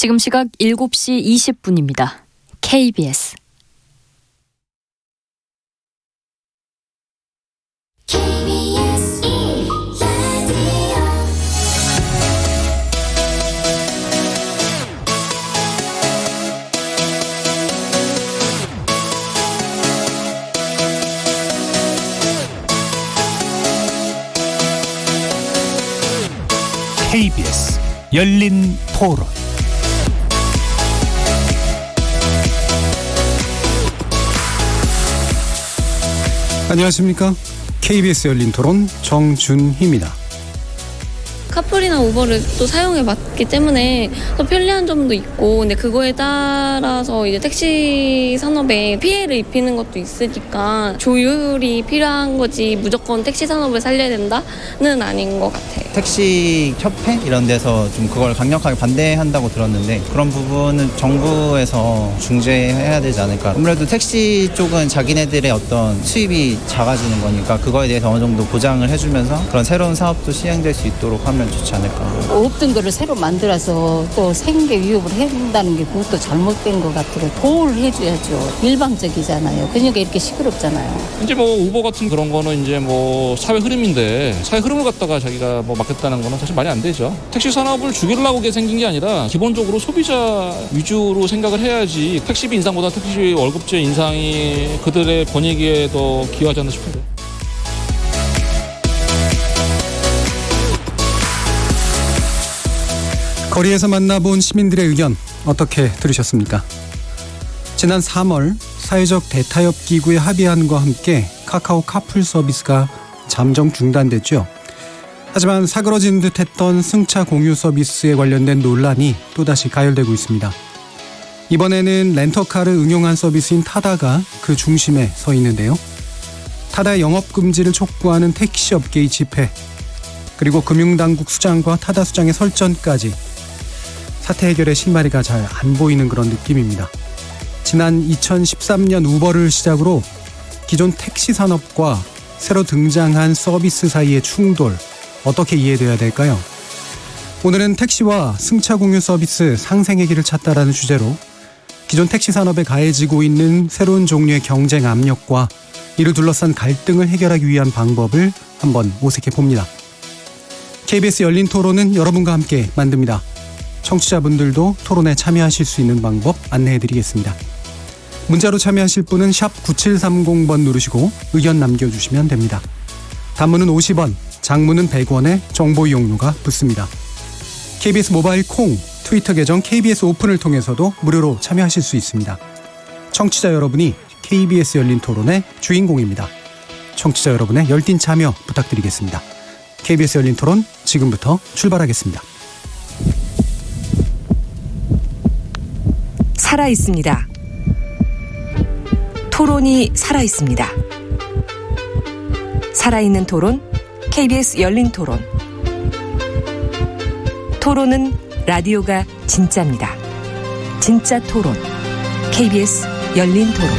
지금 시각 7시 20분입니다. KBS KBS 열린 토론. 안녕하십니까? KBS 열린 토론 정준희입니다. 카풀이나 우버를 또 사용해 봤기 때문에 더 편리한 점도 있고, 근데 그거에 따라서 이제 택시 산업에 피해를 입히는 것도 있으니까 조율이 필요한 거지 무조건 택시 산업을 살려야 된다는 아닌 것 같아요. 택시 협회 이런 데서 좀 그걸 강력하게 반대한다고 들었는데, 그런 부분은 정부에서 중재해야 되지 않을까. 아무래도 택시 쪽은 자기네들의 어떤 수입이 작아지는 거니까 그거에 대해서 어느 정도 보장을 해주면서 그런 새로운 사업도 시행될 수 있도록 하면 좋지 않을까. 없던 거를 새로 만들어서 또 생계 위협을 한다는 게 그것도 잘못된 것 같아요. 보호를 해줘야죠. 일방적이잖아요. 그러니까 이렇게 시끄럽잖아요. 이제 뭐 우버 같은 그런 거는 이제 뭐 사회 흐름인데, 사회 흐름을 갖다가 자기가 뭐 막겠다는 거는 사실 말이 안 되죠. 택시 산업을 죽이려고 생긴 게 아니라 기본적으로 소비자 위주로 생각을 해야지, 택시비 인상보다 택시 월급제 인상이 그들의 번익에 더 기여하지 않나 싶은데. 거리에서 만나본 시민들의 의견 어떻게 들으셨습니까? 지난 3월 사회적 대타협 기구의 합의안과 함께 카카오 카풀 서비스가 잠정 중단됐죠. 하지만 사그러진 듯했던 승차 공유 서비스에 관련된 논란이 또다시 가열되고 있습니다. 이번에는 렌터카를 응용한 서비스인 타다가 그 중심에 서 있는데요. 타다의 영업금지를 촉구하는 택시업계의 집회, 그리고 금융당국 수장과 타다 수장의 설전까지 사태 해결의 실마리가 잘 안 보이는 그런 느낌입니다. 지난 2013년 우버를 시작으로 기존 택시 산업과 새로 등장한 서비스 사이의 충돌, 어떻게 이해돼야 될까요? 오늘은 택시와 승차 공유 서비스 상생의 길을 찾다라는 주제로 기존 택시 산업에 가해지고 있는 새로운 종류의 경쟁 압력과 이를 둘러싼 갈등을 해결하기 위한 방법을 한번 모색해 봅니다. KBS 열린 토론은 여러분과 함께 만듭니다. 청취자분들도 토론에 참여하실 수 있는 방법 안내해드리겠습니다. 문자로 참여하실 분은 샵 9730번 누르시고 의견 남겨주시면 됩니다. 단문은 50원, 장문은 100원의 정보 이용료가 붙습니다. KBS 모바일 콩, 트위터 계정 KBS 오픈을 통해서도 무료로 참여하실 수 있습니다. 청취자 여러분이 KBS 열린 토론의 주인공입니다. 청취자 여러분의 열띤 참여 부탁드리겠습니다. KBS 열린 토론 지금부터 출발하겠습니다. 살아있습니다. 토론이 살아있습니다. 살아있는 토론, KBS 열린 토론. 토론은 라디오가 진짜입니다. 진짜 토론, KBS 열린 토론.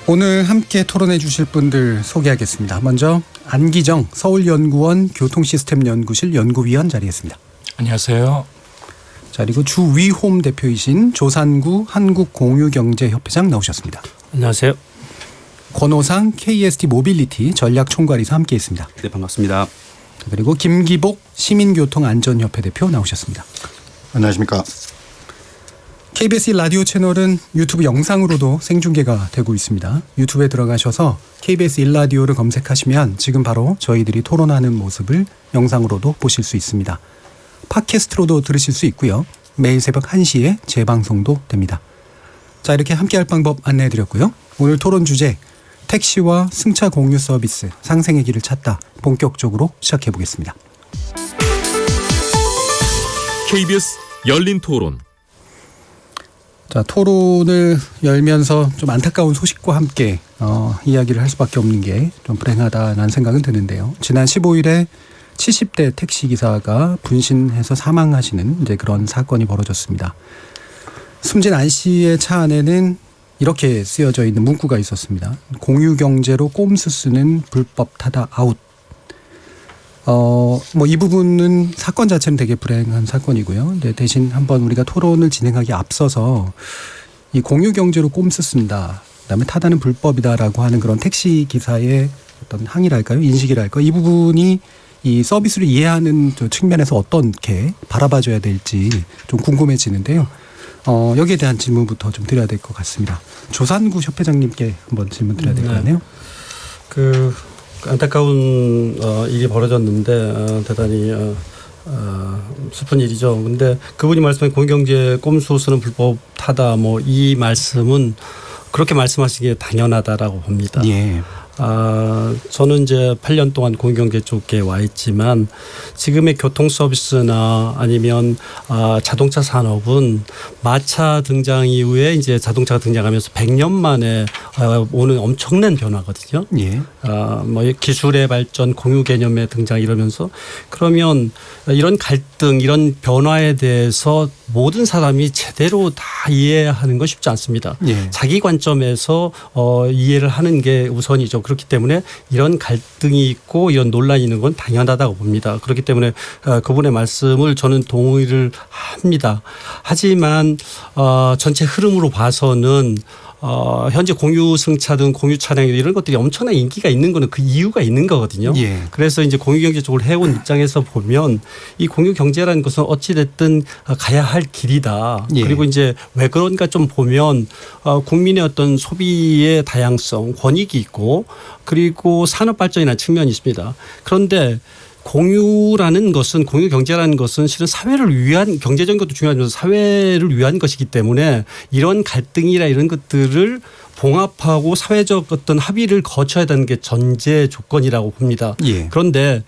오늘 함께 토론해 주실 분들 소개하겠습니다. 먼저 안기정 서울연구원 교통시스템연구실 연구위원 자리했습니다. 안녕하세요. 자, 그리고 주위홈 대표이신 조산구 한국공유경제협회장 나오셨습니다. 안녕하세요. 권호상 KST 모빌리티 전략총괄이사 함께했습니다. 네, 반갑습니다. 그리고 김기복 시민교통안전협회 대표 나오셨습니다. 안녕하십니까. KBS 라디오 채널은 유튜브 영상으로도 생중계가 되고 있습니다. 유튜브에 들어가셔서 KBS 1라디오를 검색하시면 지금 바로 저희들이 토론하는 모습을 영상으로도 보실 수 있습니다. 팟캐스트로도 들으실 수 있고요. 매일 새벽 1시에 재방송도 됩니다. 자, 이렇게 함께할 방법 안내해드렸고요. 오늘 토론 주제, 택시와 승차 공유 서비스 상생의 길을 찾다, 본격적으로 시작해보겠습니다. KBS 열린 토론. 자, 토론을 열면서 좀 안타까운 소식과 함께 이야기를 할 수밖에 없는 게 좀 불행하다는 생각은 드는데요. 지난 15일에 70대 택시기사가 분신해서 사망하시는 이제 그런 사건이 벌어졌습니다. 숨진 안 씨의 차 안에는 이렇게 쓰여져 있는 문구가 있었습니다. 공유경제로 꼼수 쓰는 불법 타다 아웃. 뭐 이 부분은 사건 자체는 되게 불행한 사건이고요. 근데 대신 한번 우리가 토론을 진행하기 앞서서 이 공유 경제로 꼼수 쓴다, 그다음에 타다는 불법이다라고 하는 그런 택시 기사의 어떤 항의랄까요, 인식이랄까요, 이 부분이 이 서비스를 이해하는 측면에서 어떻게 바라봐줘야 될지 좀 궁금해지는데요. 여기에 대한 질문부터 좀 드려야 될 것 같습니다. 조산구 협회장님께 한번 질문 드려야 될 것 같네요. 그 안타까운 일이 벌어졌는데 대단히 슬픈 일이죠. 근데 그분이 말씀하신 공유경제 꼼수 쓰는 불법 타다 뭐 이 말씀은 그렇게 말씀하시기에 당연하다라고 봅니다. 예. 저는 이제 8년 동안 공유경제 쪽에 와 있지만 지금의 교통 서비스나 아니면 자동차 산업은 마차 등장 이후에 이제 자동차가 등장하면서 100년 만에 오는 엄청난 변화거든요. 예. 뭐 기술의 발전, 공유 개념의 등장 이러면서 그러면 이런 갈등, 이런 변화에 대해서 모든 사람이 제대로 다 이해하는 건 쉽지 않습니다. 예. 자기 관점에서 이해를 하는 게 우선이죠. 그렇기 때문에 이런 갈등이 있고 이런 논란이 있는 건 당연하다고 봅니다. 그렇기 때문에 그분의 말씀을 저는 동의를 합니다. 하지만 전체 흐름으로 봐서는 현재 공유 승차 등 공유 차량 이런 것들이 엄청난 인기가 있는 거는 그 이유가 있는 거거든요. 예. 그래서 이제 공유 경제 쪽을 해온 입장에서 보면 이 공유 경제라는 것은 어찌 됐든 가야 할 길이다. 예. 그리고 이제 왜 그런가 좀 보면 국민의 어떤 소비의 다양성, 권익이 있고 그리고 산업 발전이라는 측면이 있습니다. 그런데 공유라는 것은, 공유 경제라는 것은 실은 사회를 위한, 경제적인 것도 중요하지만 사회를 위한 것이기 때문에 이런 갈등이나 이런 것들을 봉합하고 사회적 어떤 합의를 거쳐야 되는 게 전제 조건이라고 봅니다. 예. 그런데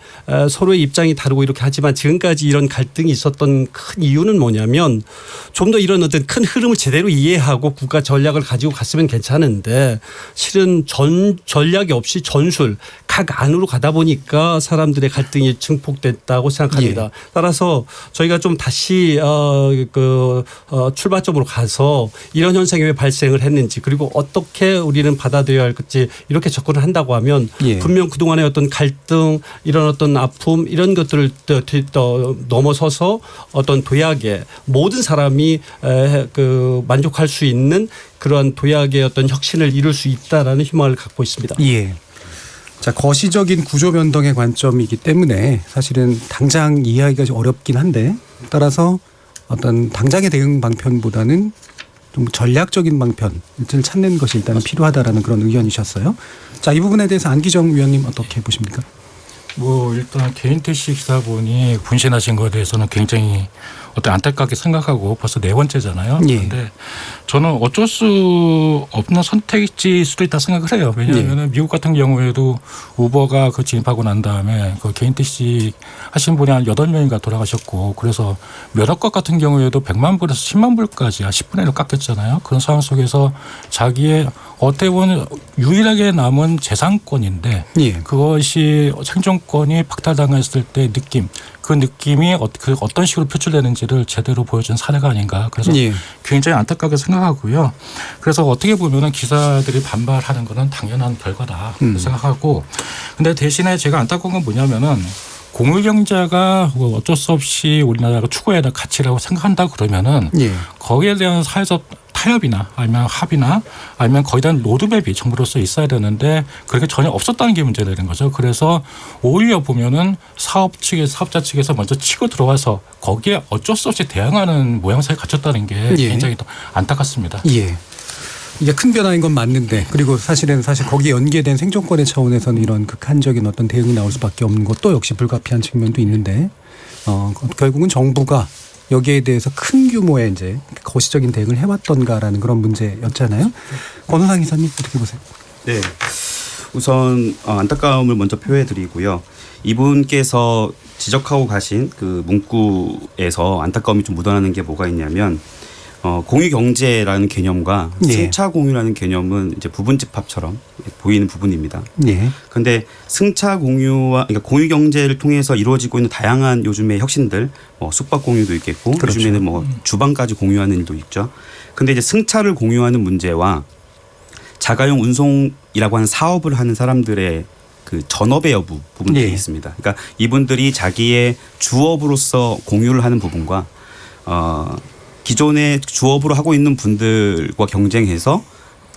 서로의 입장이 다르고 이렇게 하지만 지금까지 이런 갈등이 있었던 큰 이유는 뭐냐면 좀 더 이런 어떤 큰 흐름을 제대로 이해하고 국가 전략을 가지고 갔으면 괜찮은데 실은 전략이 없이 전술 각 안으로 가다 보니까 사람들의 갈등이 증폭됐다고 생각합니다. 예. 따라서 저희가 좀 다시 출발점으로 가서 이런 현상이 왜 발생을 했는지 그리고 어떻게 우리는 받아들여야 할지 이렇게 접근을 한다고 하면 예. 분명 그동안의 어떤 갈등 이런 어떤 아픔 이런 것들을 넘어서서 어떤 도약의 모든 사람이 만족할 수 있는 그러한 도약의 어떤 혁신을 이룰 수 있다라는 희망을 갖고 있습니다. 예. 자, 거시적인 구조 변동의 관점이기 때문에 사실은 당장 이해하기가 어렵긴 한데 따라서 어떤 당장의 대응 방편보다는 좀 전략적인 방편을 찾는 것이 일단 필요하다라는 그런 의견이셨어요. 자, 이 부분에 대해서 안기정 위원님 어떻게 보십니까? 뭐 일단 개인 택시 기사분이 분신하신 것에 대해서는 굉장히 어떤 안타깝게 생각하고 벌써 4번째잖아요. 예. 그런데 저는 어쩔 수 없는 선택지일 수도 있다 생각을 해요. 왜냐하면 예. 미국 같은 경우에도 우버가 진입하고 난 다음에 그 개인 택시 하신 분이 한 8명인가 돌아가셨고 그래서 면허값 같은 경우에도 100만 불에서 10만 불까지 10분의 1로 깎였잖아요. 그런 상황 속에서 자기의 어떻게 보면 유일하게 남은 재산권인데 예. 그것이 생존권이 박탈당했을 때 느낌 그 느낌이 어떤 식으로 표출되는지를 제대로 보여준 사례가 아닌가. 그래서 예. 굉장히 안타깝게 생각하고요. 그래서 어떻게 보면 기사들이 반발하는 것은 당연한 결과다 생각하고 근데 대신에 제가 안타까운 건 뭐냐면은 공유경제가 어쩔 수 없이 우리나라가 추구해야 될 가치라고 생각한다 그러면은 예. 거기에 대한 사회적 타협이나 아니면 합의나 아니면 거기에 대한 로드맵이 정부로서 있어야 되는데 그렇게 전혀 없었다는 게 문제되는 거죠. 그래서 오히려 보면은 사업자 측에서 먼저 치고 들어와서 거기에 어쩔 수 없이 대응하는 모양새를 갖췄다는 게 예. 굉장히 더 안타깝습니다. 예. 이게 큰 변화인 건 맞는데 그리고 사실 거기에 연계된 생존권의 차원에서는 이런 극한적인 어떤 대응이 나올 수밖에 없는 것도 역시 불가피한 측면도 있는데 결국은 정부가 여기에 대해서 큰 규모의 이제 거시적인 대응을 해왔던가라는 그런 문제였잖아요. 권호상 이사님 어떻게 보세요? 네, 우선 안타까움을 먼저 표해드리고요. 이분께서 지적하고 가신 그 문구에서 안타까움이 좀 묻어나는 게 뭐가 있냐면 공유 경제라는 개념과 예. 승차 공유라는 개념은 이제 부분집합처럼 보이는 부분입니다. 예. 그런데 승차 공유와 그러니까 공유 경제를 통해서 이루어지고 있는 다양한 요즘의 혁신들, 숙박 공유도 있겠고 그렇죠. 요즘에는 주방까지 공유하는 일도 있죠. 그런데 이제 승차를 공유하는 문제와 자가용 운송이라고 하는 사업을 하는 사람들의 그 전업의 여부 부분들이 예. 있습니다. 그러니까 이분들이 자기의 주업으로서 공유를 하는 부분과 기존에 주업으로 하고 있는 분들과 경쟁해서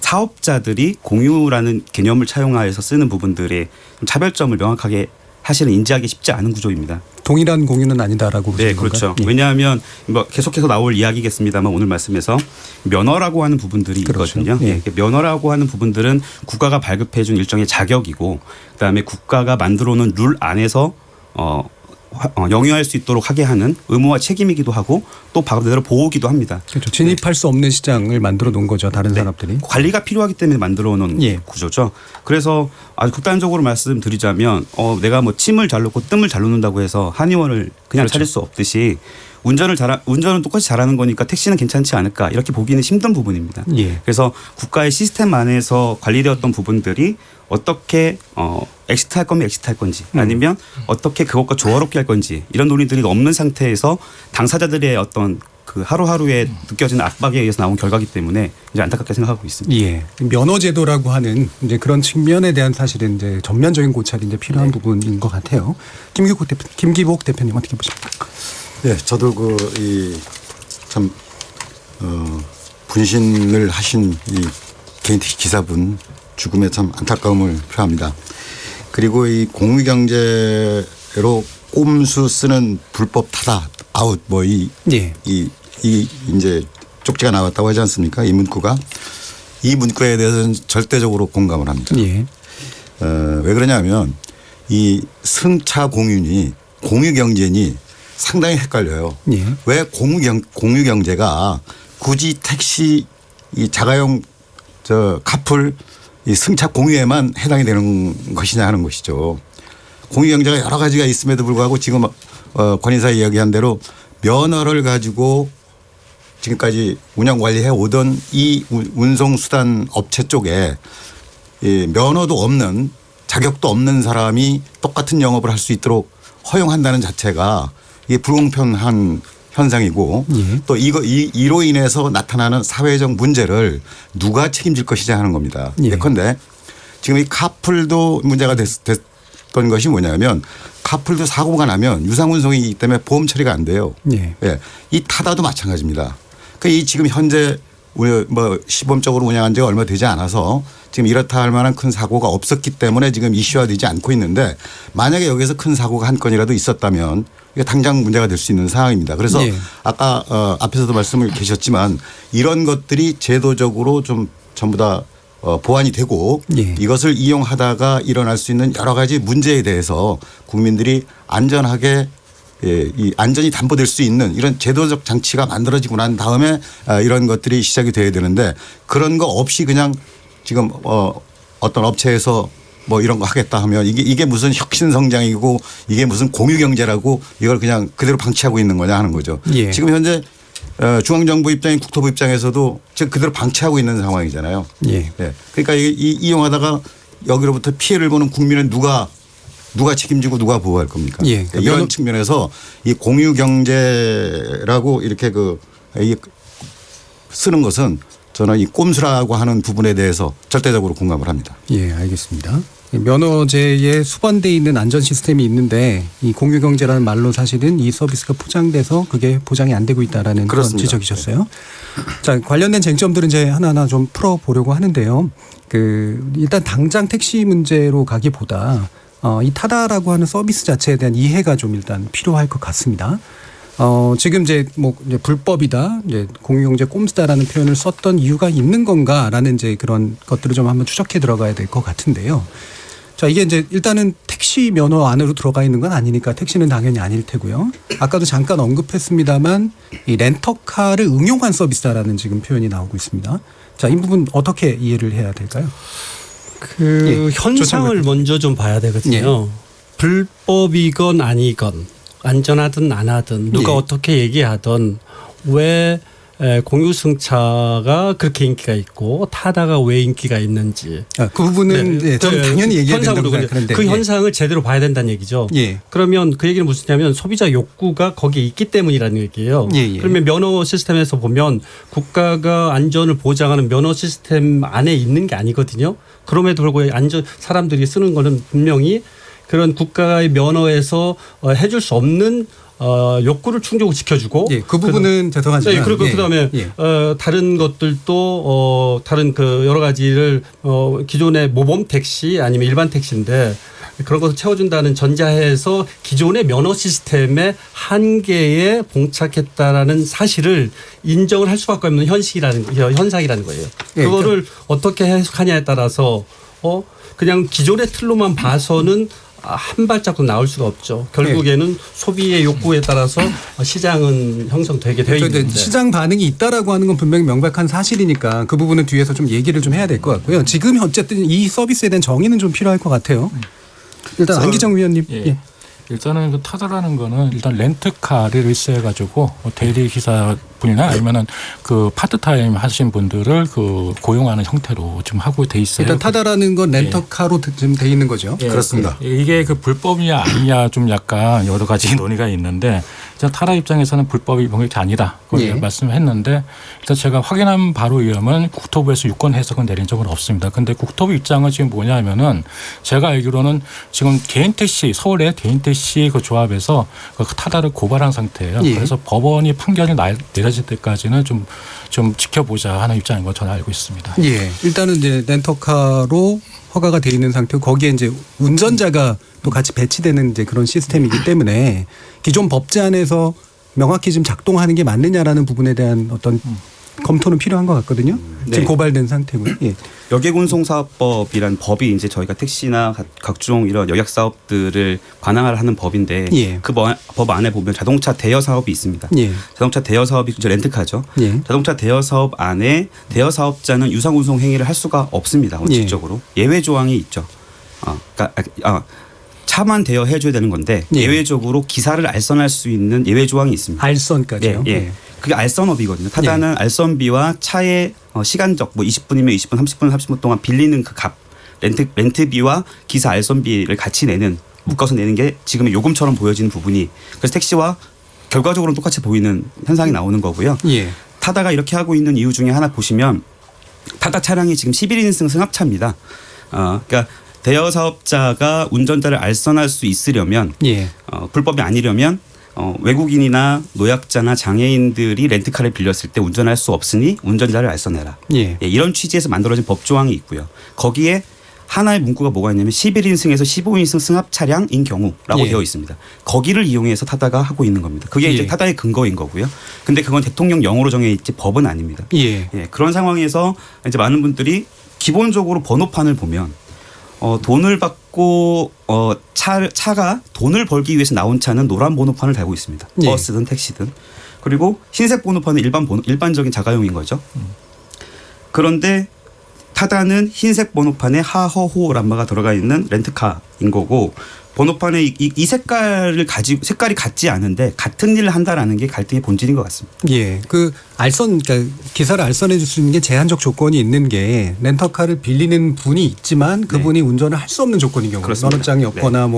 사업자들이 공유라는 개념을 차용하여서 쓰는 부분들의 차별점을 명확하게 사실은 인지하기 쉽지 않은 구조입니다. 동일한 공유는 아니다라고 보시는 네, 그렇죠. 건가요? 예. 왜냐하면 뭐 계속해서 나올 이야기겠습니다만 오늘 말씀에서 면허라고 하는 부분들이 그렇죠. 있거든요. 예. 면허라고 하는 부분들은 국가가 발급해 준 일종의 자격이고 그다음에 국가가 만들어 놓은 룰 안에서 영위할 수 있도록 하게 하는 의무와 책임이기도 하고 또 반대로 보호기도 합니다. 그렇죠. 진입할 수 없는 시장을 만들어 놓은 거죠. 다른 산업들이. 관리가 필요하기 때문에 만들어 놓은 예. 구조죠. 그래서 아주 극단적으로 말씀드리자면 내가 뭐 침을 잘 놓고 뜸을 잘 놓는다고 해서 한의원을 그냥 그렇죠. 차릴 수 없듯이 운전은 똑같이 잘하는 거니까 택시는 괜찮지 않을까 이렇게 보기는 힘든 부분입니다. 예. 그래서 국가의 시스템 안에서 관리되었던 부분들이 어떻게 엑시트할 거면 엑시트할 건지 아니면 어떻게 그것과 조화롭게 할 건지 이런 논의들이 없는 상태에서 당사자들의 어떤 그 하루하루에 느껴지는 압박에 의해서 나온 결과이기 때문에 이제 안타깝게 생각하고 있습니다. 예. 면허 제도라고 하는 이제 그런 측면에 대한 사실은 이제 전면적인 고찰이 이제 필요한 부분인 것 같아요. 김기복 대표님 어떻게 보십니까? 네, 저도 분신을 하신 이 개인 택시 기사분 죽음에 참 안타까움을 표합니다. 그리고 이 공유경제로 꼼수 쓰는 불법 타다 아웃 예. 이제 쪽지가 나왔다고 하지 않습니까? 이 문구가 이 문구에 대해서는 절대적으로 공감을 합니다. 예. 왜 그러냐면 이 승차 공유니 공유경제니 상당히 헷갈려요. 예. 왜 공유경제가 굳이 택시 이 자가용 카풀 이 승차 공유에만 해당이 되는 것이냐 하는 것이죠. 공유경제가 여러 가지가 있음에도 불구하고 지금 권 이사 이야기한 대로 면허를 가지고 지금까지 운영 관리해 오던 이 운송수단 업체 쪽에 이 면허도 없는 자격도 없는 사람이 똑같은 영업을 할 수 있도록 허용한다는 자체가 이게 불공평한 현상이고 예. 또 이로 인해서 나타나는 사회적 문제를 누가 책임질 것이냐 하는 겁니다. 예. 예컨대 지금 이 카풀도 문제가 됐던 것이 뭐냐면 카풀도 사고가 나면 유상운송이기 때문에 보험 처리가 안 돼요. 예. 예. 이 타다도 마찬가지입니다. 이 지금 현재 시범적으로 운영한 지가 얼마 되지 않아서 지금 이렇다 할 만한 큰 사고가 없었기 때문에 지금 이슈화되지 않고 있는데 만약에 여기서 큰 사고가 한 건이라도 있었다면 이게 당장 문제가 될 수 있는 상황입니다. 그래서 예. 아까 앞에서도 말씀을 계셨지만 이런 것들이 제도적으로 좀 전부 다 보완이 되고 예. 이것을 이용하다가 일어날 수 있는 여러 가지 문제에 대해서 국민들이 안전하게 이 안전이 담보될 수 있는 이런 제도적 장치가 만들어지고 난 다음에 이런 것들이 시작이 돼야 되는데 그런 거 없이 그냥 지금 어떤 업체에서 뭐 이런 거 하겠다 하면 이게 무슨 혁신 성장이고 이게 무슨 공유 경제라고 이걸 그냥 그대로 방치하고 있는 거냐 하는 거죠. 예. 지금 현재 중앙정부 입장인 국토부 입장에서도 지금 그대로 방치하고 있는 상황이잖아요. 예. 네. 그러니까 이용하다가 여기로부터 피해를 보는 국민은 누가 책임지고 누가 보호할 겁니까? 예. 이런 측면에서 이 공유 경제라고 이렇게 쓰는 것은 저는 이 꼼수라고 하는 부분에 대해서 절대적으로 공감을 합니다. 예, 알겠습니다. 면허제에 수반되어 있는 안전 시스템이 있는데 이 공유경제라는 말로 사실은 이 서비스가 포장돼서 그게 보장이 안 되고 있다라는 그런 지적이셨어요. 자, 관련된 쟁점들은 이제 하나하나 좀 풀어보려고 하는데요. 일단 당장 택시 문제로 가기보다 이 타다라고 하는 서비스 자체에 대한 이해가 좀 일단 필요할 것 같습니다. 지금 이제 불법이다, 이제 공유경제 꼼수다라는 표현을 썼던 이유가 있는 건가라는 이제 그런 것들을 좀 한번 추적해 들어가야 될 것 같은데요. 자, 이게 이제 일단은 택시 면허 안으로 들어가 있는 건 아니니까 택시는 당연히 아닐 테고요. 아까도 잠깐 언급했습니다만 이 렌터카를 응용한 서비스다라는 지금 표현이 나오고 있습니다. 자, 이 부분 어떻게 이해를 해야 될까요? 현상을 먼저 좀 봐야 되거든요. 불법이건 아니건 안전하든 안 하든 누가 어떻게 얘기하든 왜 공유 승차가 그렇게 인기가 있고 타다가 왜 인기가 있는지 그 부분은 저는 당연히 얘기해야 된다고 생각하는데 그 현상을 제대로 봐야 된다는 얘기죠. 예. 그러면 그 얘기는 무슨냐면 소비자 욕구가 거기에 있기 때문이라는 얘기예요. 예. 그러면 면허 시스템에서 보면 국가가 안전을 보장하는 면허 시스템 안에 있는 게 아니거든요. 그럼에도 불구하고 사람들이 쓰는 거는 분명히 그런 국가의 면허에서 해줄 수 없는 욕구를 충족을 지켜주고 그 부분은 죄송하지만 그리고 그다음에 다른 것들도 다른 그 여러 가지를 기존의 모범 택시 아니면 일반 택시인데 그런 것을 채워준다는 전자해서 기존의 면허 시스템의 한계에 봉착했다라는 사실을 인정을 할 수밖에 없는 현상이라는 거예요. 그거를 어떻게 해석하냐에 따라서 그냥 기존의 틀로만 봐서는 한 발자국 나올 수가 없죠. 결국에는 소비의 욕구에 따라서 시장은 형성되게 되어 있는데 시장 반응이 있다라고 하는 건 분명히 명백한 사실이니까 그 부분은 뒤에서 좀 얘기를 좀 해야 될 것 같고요. 지금 어쨌든 이 서비스에 대한 정의는 좀 필요할 것 같아요. 일단 안기정 위원님. 일단은 그 타다라는 거는 일단 렌트카를 일수해가지고 대리 기사 분이나 아니면은 그 파트타임 하신 분들을 그 고용하는 형태로 좀 하고 돼 있어요. 일단 타다라는 건 렌터카로 지금 돼 있는 거죠. 그렇습니다. 이게 그 불법이냐 아니냐 좀 약간 여러 가지 논의가 있는데 타다 입장에서는 불법이 명백히 아니다. 그걸 말씀했는데 일단 제가 확인한 바로 의하면 국토부에서 유권 해석은 내린 적은 없습니다. 근데 국토부 입장은 지금 뭐냐면은 제가 알기로는 지금 개인 택시 서울의 개인 택시 그 조합에서 그 타다를 고발한 상태예요. 그래서 법원이 판결이 내려질 때까지는 좀 지켜보자 하는 입장인 걸 저는 알고 있습니다. 일단은 이제 렌터카로 허가가 돼 있는 상태고 거기에 이제 운전자가 또 같이 배치되는 이제 그런 시스템이기 때문에 기존 법제안에서 명확히 지금 작동하는 게 맞느냐라는 부분에 대한 어떤 검토는 필요한 것 같거든요. 지금 고발된 상태고요. 여객운송사업법이란 법이 이제 저희가 택시나 각종 이런 여객 사업들을 관할하는 법인데 그 법 안에 보면 자동차 대여 사업이 있습니다. 자동차 대여 사업이 렌트카죠. 자동차 대여 사업 안에 대여 사업자는 유상운송 행위를 할 수가 없습니다. 원칙적으로 예외 조항이 있죠. 차만 대여해 줘야 되는 건데 예외적으로 기사를 알선할 수 있는 예외 조항이 있습니다. 알선까지요? 그게 알선업이거든요. 타다는 알선비와 차의 시간적 20분이면 20분, 30분, 30분 동안 빌리는 그 값, 렌트비와 기사 알선비를 같이 묶어서 내는 게 지금의 요금처럼 보여지는 부분이 그래서 택시와 결과적으로는 똑같이 보이는 현상이 나오는 거고요. 타다가 이렇게 하고 있는 이유 중에 하나 보시면 타다 차량이 지금 11인승 승합차입니다. 그러니까 대여 사업자가 운전자를 알선할 수 있으려면 불법이 아니려면 외국인이나 노약자나 장애인들이 렌트카를 빌렸을 때 운전할 수 없으니 운전자를 알선해라. 이런 취지에서 만들어진 법조항이 있고요. 거기에 하나의 문구가 뭐가 있냐면 11인승에서 15인승 승합 차량인 경우라고 되어 있습니다. 거기를 이용해서 타다가 하고 있는 겁니다. 그게 이제 타다의 근거인 거고요. 근데 그건 대통령령으로 정해 있지 법은 아닙니다. 그런 상황에서 이제 많은 분들이 기본적으로 번호판을 보면 돈을 받고 차가 돈을 벌기 위해서 나온 차는 노란 번호판을 달고 있습니다. 버스든 택시든. 그리고 흰색 번호판은 일반적인 자가용인 거죠. 그런데 타다는 흰색 번호판에 하허호 람마가 들어가 있는 렌트카인 거고 번호판에 이 색깔이 같지 않은데 같은 일을 한다라는 게 갈등의 본질인 것 같습니다. 그 그러니까 기사를 알선해 줄 수 있는 게 제한적 조건이 있는 게 렌터카를 빌리는 분이 있지만 그분이 운전을 할 수 없는 조건인 경우, 면허장이 없거나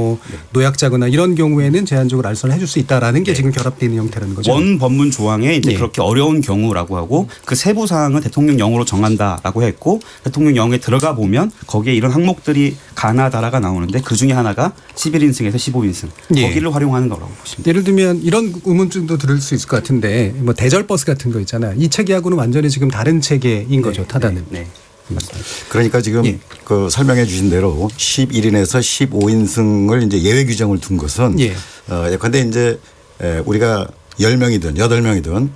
노약자거나 이런 경우에는 제한적으로 알선을 해줄 수 있다라는 게 지금 결합되어 있는 형태라는 거죠. 원 법문 조항에 이제 그렇게 어려운 경우라고 하고 그 세부 사항은 대통령령으로 정한다라고 했고 대통령령에 들어가 보면 거기에 이런 항목들이 가나다라가 나오는데 그 중에 하나가 11인승에서 15인승 거기를 활용하는 거라고 보십니다. 예를 들면 이런 의문점도 들을 수 있을 것 같은데 대절 버스 같은 거 있잖아요. 이 체계하고는 완전히 지금 다른 체계인 거죠. 타다는. 그러니까 지금 그 설명해 주신 대로 11인에서 15인승을 이제 예외 규정을 둔 것은 예컨대 이제 우리가 10명이든 8명이든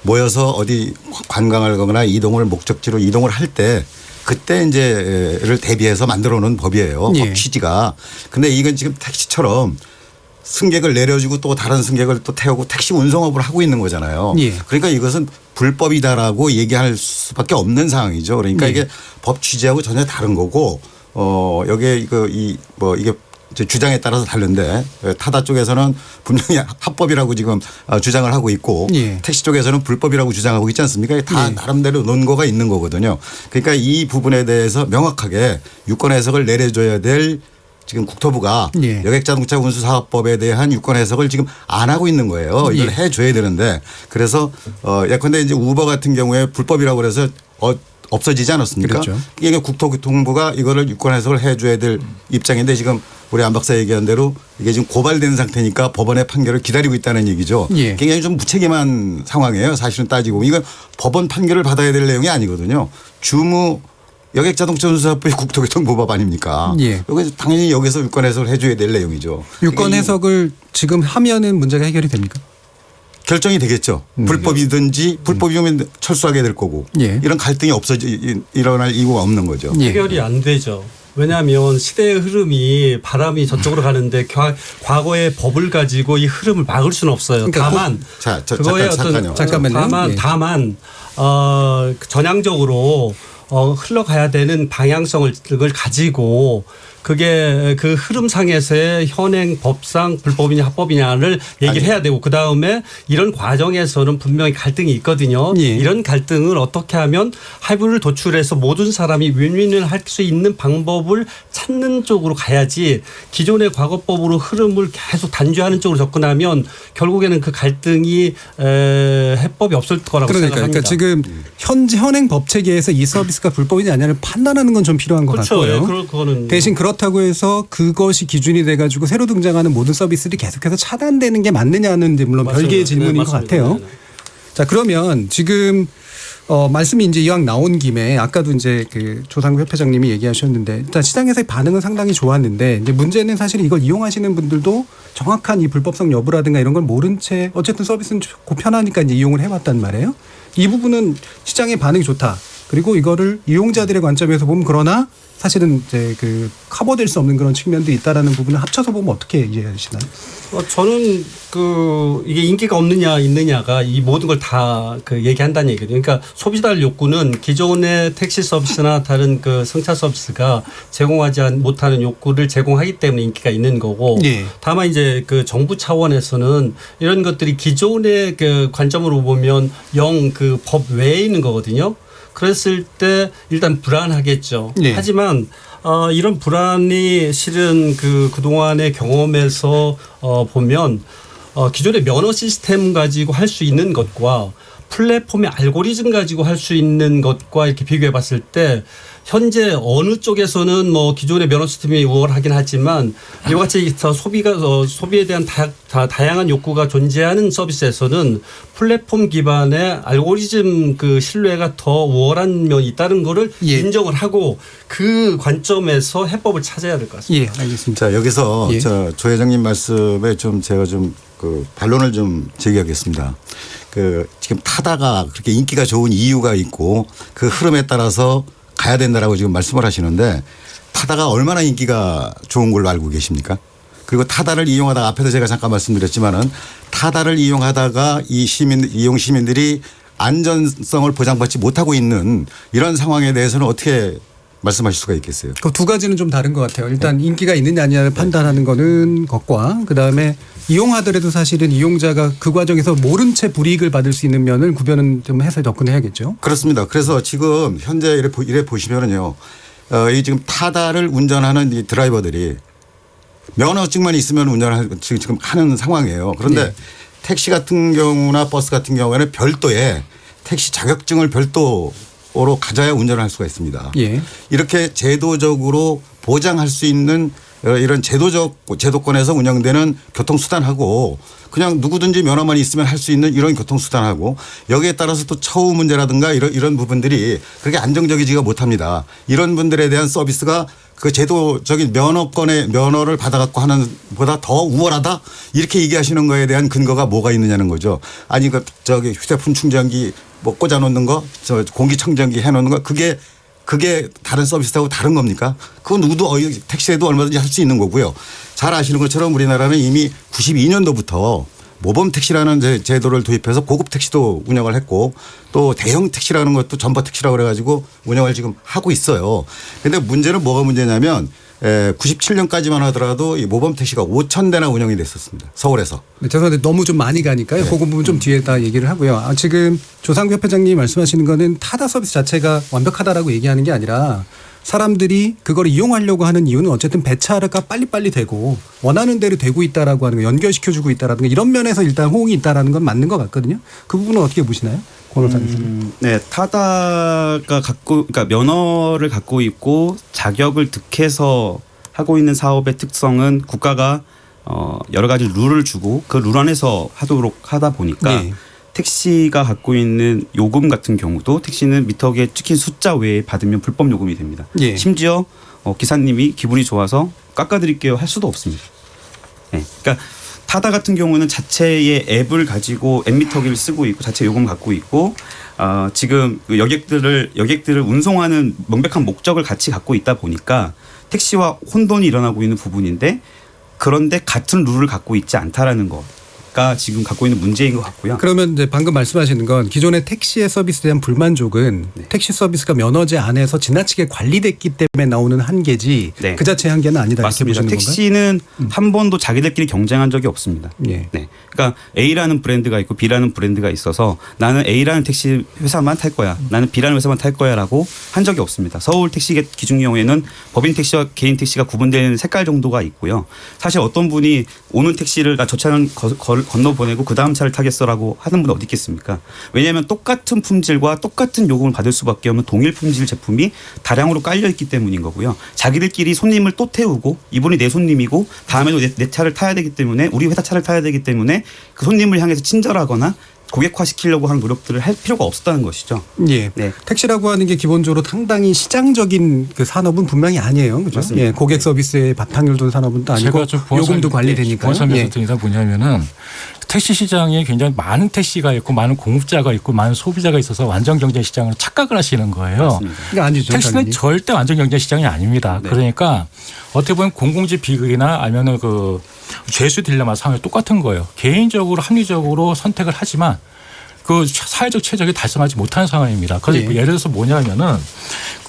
모여서 어디 관광을 가거나 이동을 목적지로 이동을 할 때 그때 이제를 대비해서 만들어 놓은 법이에요. 법 취지가. 근데 이건 지금 택시처럼 승객을 내려주고 또 다른 승객을 또 태우고 택시 운송업을 하고 있는 거잖아요. 그러니까 이것은 불법이다라고 얘기할 수밖에 없는 상황이죠. 그러니까 이게 법 취지하고 전혀 다른 거고 여기에 이게 주장에 따라서 다른데 타다 쪽에서는 분명히 합법이라고 지금 주장을 하고 있고 예. 택시 쪽에서는 불법이라고 주장하고 있지 않습니까? 다 예. 나름대로 논거가 있는 거거든요. 그러니까 이 부분에 대해서 명확하게 유권 해석을 내려줘야 될 지금 국토부가 예. 여객자동차 운수사업법에 대한 유권 해석을 지금 안 하고 있는 거예요. 이걸 예. 해줘야 되는데 그래서 예컨대 이제 우버 같은 경우에 불법이라고 그래서 없어지지 않았습니까? 그렇죠. 이게 국토교통부가 이거를 유권 해석을 해줘야 될 입장인데 지금 우리 안 박사 얘기한 대로 이게 지금 고발된 상태니까 법원의 판결을 기다리고 있다는 얘기죠. 예. 굉장히 좀 무책임한 상황이에요. 사실은 따지고 이건 법원 판결을 받아야 될 내용이 아니거든요. 주무 여객자동차 운수사업법이 국토교통부법 아닙니까? 예. 여기 당연히 여기서 유권 해석을 해줘야 될 내용이죠. 유권 해석을 지금 하면은 문제가 해결이 됩니까? 결정이 되겠죠. 불법이든지 불법이면 철수하게 될 거고 예. 이런 갈등이 일어날 이유가 없는 거죠. 예. 해결이 안 되죠. 왜냐하면 시대의 흐름이 바람이 저쪽으로 가는데 과거의 법을 가지고 이 흐름을 막을 수는 없어요. 그러니까 다만 그거의 잠깐만요. 다만 전향적으로 흘러가야 되는 방향성을 가지고 그게 그 흐름상에서의 현행 법상 불법이냐 합법이냐를 얘기를 해야 되고 그다음에 이런 과정에서는 분명히 갈등이 있거든요. 예. 이런 갈등을 어떻게 하면 합의를 도출해서 모든 사람이 윈윈을 할 수 있는 방법을 찾는 쪽으로 가야지 기존의 과거법으로 흐름을 계속 단죄하는 쪽으로 접근하면 결국에는 그 갈등이 해법이 없을 거라고 생각합니다. 그러니까 지금 현행 법 체계에서 이 서비스가 불법이냐 아니냐를 판단하는 건 좀 필요한 것 그렇죠. 같고요. 그거는 대신 그렇다고 해서 그것이 기준이 돼가지고 새로 등장하는 모든 서비스들이 계속해서 차단되는 게 맞느냐는 이제 물론 맞습니다. 별개의 질문인 네, 것 맞습니다. 같아요. 네, 네. 자 그러면 지금 말씀이 이제 이왕 나온 김에 아까도 이제 그 조상구 협회장님이 얘기하셨는데 일단 시장에서의 반응은 상당히 좋았는데 이제 문제는 사실 이걸 이용하시는 분들도 정확한 이 불법성 여부라든가 이런 걸 모른 채 어쨌든 서비스는 좋고 편하니까 이제 이용을 해왔단 말이에요. 이 부분은 시장의 반응이 좋다. 그리고 이거를 이용자들의 관점에서 보면 그러나 사실은 이제 그 커버될 수 없는 그런 측면도 있다라는 부분을 합쳐서 보면 어떻게 이해하시나요? 저는 이게 인기가 없느냐 있느냐가 이 모든 걸 다 얘기한다는 얘기거든요. 그러니까 소비자들 욕구는 기존의 택시 서비스나 다른 그 승차 서비스가 제공하지 못하는 욕구를 제공하기 때문에 인기가 있는 거고 예. 다만 이제 그 정부 차원에서는 이런 것들이 기존의 그 관점으로 보면 그 법 외에 있는 거거든요. 그랬을 때 일단 불안하겠죠. 네. 하지만 이런 불안이 실은 그동안의 경험에서 보면 기존의 면허 시스템 가지고 할 수 있는 것과 플랫폼의 알고리즘 가지고 할 수 있는 것과 이렇게 비교해 봤을 때 현재 어느 쪽에서는 뭐 기존의 면허 시스템이 우월하긴 하지만 이와 같이 소비에 대한 다양한 욕구가 존재하는 서비스에서는 플랫폼 기반의 알고리즘 그 신뢰가 더 우월한 면이 있다는 거를 예. 인정을 하고 그 관점에서 해법을 찾아야 될 것 같습니다. 예, 알겠습니다. 자 여기서 예. 조 회장님 말씀에 좀 제가 좀 그 반론을 좀 제기하겠습니다. 지금 타다가 그렇게 인기가 좋은 이유가 있고 그 흐름에 따라서 가야 된다라고 지금 말씀을 하시는데 타다가 얼마나 인기가 좋은 걸로 알고 계십니까? 그리고 타다를 이용하다가 앞에서 제가 잠깐 말씀드렸지만은 타다를 이용하다가 이용 시민들이 안전성을 보장받지 못하고 있는 이런 상황에 대해서는 어떻게 말씀하실 수가 있겠어요? 그 두 가지는 좀 다른 것 같아요. 일단 인기가 있느냐 아니냐를 판단하는 거는 것과 그다음에 이용하더라도 사실은 이용자가 그 과정에서 모른 채 불이익을 받을 수 있는 면을 구별은 좀 해서 접근해야겠죠. 그렇습니다. 그래서 지금 현재 이래 보시면은요. 이 지금 타다를 운전하는 이 드라이버들이 면허증만 있으면 운전을 지금 하는 상황이에요. 그런데 네. 택시 같은 경우나 버스 같은 경우에는 별도의 택시 자격증을 별도로 가져야 운전을 할 수가 있습니다. 예. 이렇게 제도적으로 보장할 수 있는 이런 제도권에서 운영되는 교통수단하고 그냥 누구든지 면허만 있으면 할 수 있는 이런 교통수단하고 여기에 따라서 또 처우 문제라든가 이런 부분들이 그렇게 안정적이지가 못합니다. 이런 분들에 대한 서비스가 그 제도적인 면허를 받아갖고 하는 보다 더 우월하다 이렇게 얘기하시는 거에 대한 근거가 뭐가 있느냐는 거죠. 아니 휴대폰 충전기 뭐 꽂아놓는 거, 공기청정기 해놓는 거 그게 다른 서비스하고 다른 겁니까? 그건 누구도 택시에도 얼마든지 할 수 있는 거고요. 잘 아시는 것처럼 우리나라는 이미 92년도부터 모범 택시라는 제도를 도입해서 고급 택시도 운영을 했고 또 대형 택시라는 것도 전버 택시라고 그래가지고 운영을 지금 하고 있어요. 그런데 문제는 뭐가 문제냐면 97년까지만 하더라도 이 모범 택시가 5,000대나 운영이 됐었습니다. 서울에서. 네, 죄송한데 너무 좀 많이 가니까요. 그 부분 좀 뒤에다 얘기를 하고요. 지금 조상구 협회장님이 말씀하시는 거는 타다 서비스 자체가 완벽하다라고 얘기하는 게 아니라 사람들이 그걸 이용하려고 하는 이유는 어쨌든 배차가 빨리빨리 되고 원하는 대로 되고 있다라고 하는 거, 연결시켜주고 있다라는 거, 이런 면에서 일단 호응이 있다라는 건 맞는 것 같거든요. 그 부분은 어떻게 보시나요? 네, 타다가 그러니까 면허를 갖고 있고 자격을 득해서 하고 있는 사업의 특성은 국가가 여러 가지 룰을 주고 그 룰 안에서 하도록 하다 보니까 네. 택시가 갖고 있는 요금 같은 경우도 택시는 미터기에 찍힌 숫자 외에 받으면 불법 요금이 됩니다. 예. 심지어 기사님이 기분이 좋아서 깎아드릴게요 할 수도 없습니다. 네, 그러니까 타다 같은 경우는 자체의 앱을 가지고 앱 미터기를 쓰고 있고 자체 요금을 갖고 있고 지금 여객들을 운송하는 명백한 목적을 같이 갖고 있다 보니까 택시와 혼돈이 일어나고 있는 부분인데 그런데 같은 룰을 갖고 있지 않다라는 거. 가 지금 갖고 있는 문제인 것 같고요. 그러면 이제 방금 말씀하시는 건 기존의 택시의 서비스에 대한 불만족은 택시 서비스가 면허제 안에서 지나치게 관리됐기 때문에 나오는 한계지 네. 그 자체의 한계는 아니다. 맞습니다. 이렇게 보시는 택시는 한 번도 자기들끼리 경쟁한 적이 없습니다. 예. 네. 그러니까 A라는 브랜드가 있고 B라는 브랜드가 있어서 나는 A라는 택시 회사만 탈 거야. 나는 B라는 회사만 탈 거야라고 한 적이 없습니다. 서울 택시 기준 경우에는 법인 택시와 개인 택시가 구분되는 색깔 정도가 있고요. 사실 어떤 분이 오는 택시를 나 저 차는 건너 보내고 그 다음 차를 타겠어라고 하는 분 어디 있겠습니까? 왜냐하면 똑같은 품질과 똑같은 요금을 받을 수밖에 없는 동일 품질 제품이 다량으로 깔려 있기 때문인 거고요. 자기들끼리 손님을 또 태우고 이분이 내 손님이고 다음에도 내 차를 타야 되기 때문에 우리 회사 차를 타야 되기 때문에 그 손님을 향해서 친절하거나 고객화시키려고 하는 노력들을 할 필요가 없었다는 것이죠. 예. 네. 택시라고 하는 게 기본적으로 상당히 시장적인 그 산업은 분명히 아니에요. 그렇죠? 맞습니다. 예. 고객 서비스에 바탕을 둔 산업은 또 아니고 요금도 관리되니까. 보안설명서 드리다 뭐냐면은 택시 시장에 굉장히 많은 택시가 있고 많은 공급자가 있고 많은 소비자가 있어서 완전 경제 시장으로 착각을 하시는 거예요. 맞습니다. 그게 아니죠. 택시는 당연히. 절대 완전 경제 시장이 아닙니다. 네. 그러니까 어떻게 보면 공공지 비극이나 아니면은 그 죄수 딜레마 상황이 똑같은 거예요. 개인적으로 합리적으로 선택을 하지만 그 사회적 최적이 달성하지 못하는 상황입니다. 그래서 예. 예를 들어서 뭐냐면은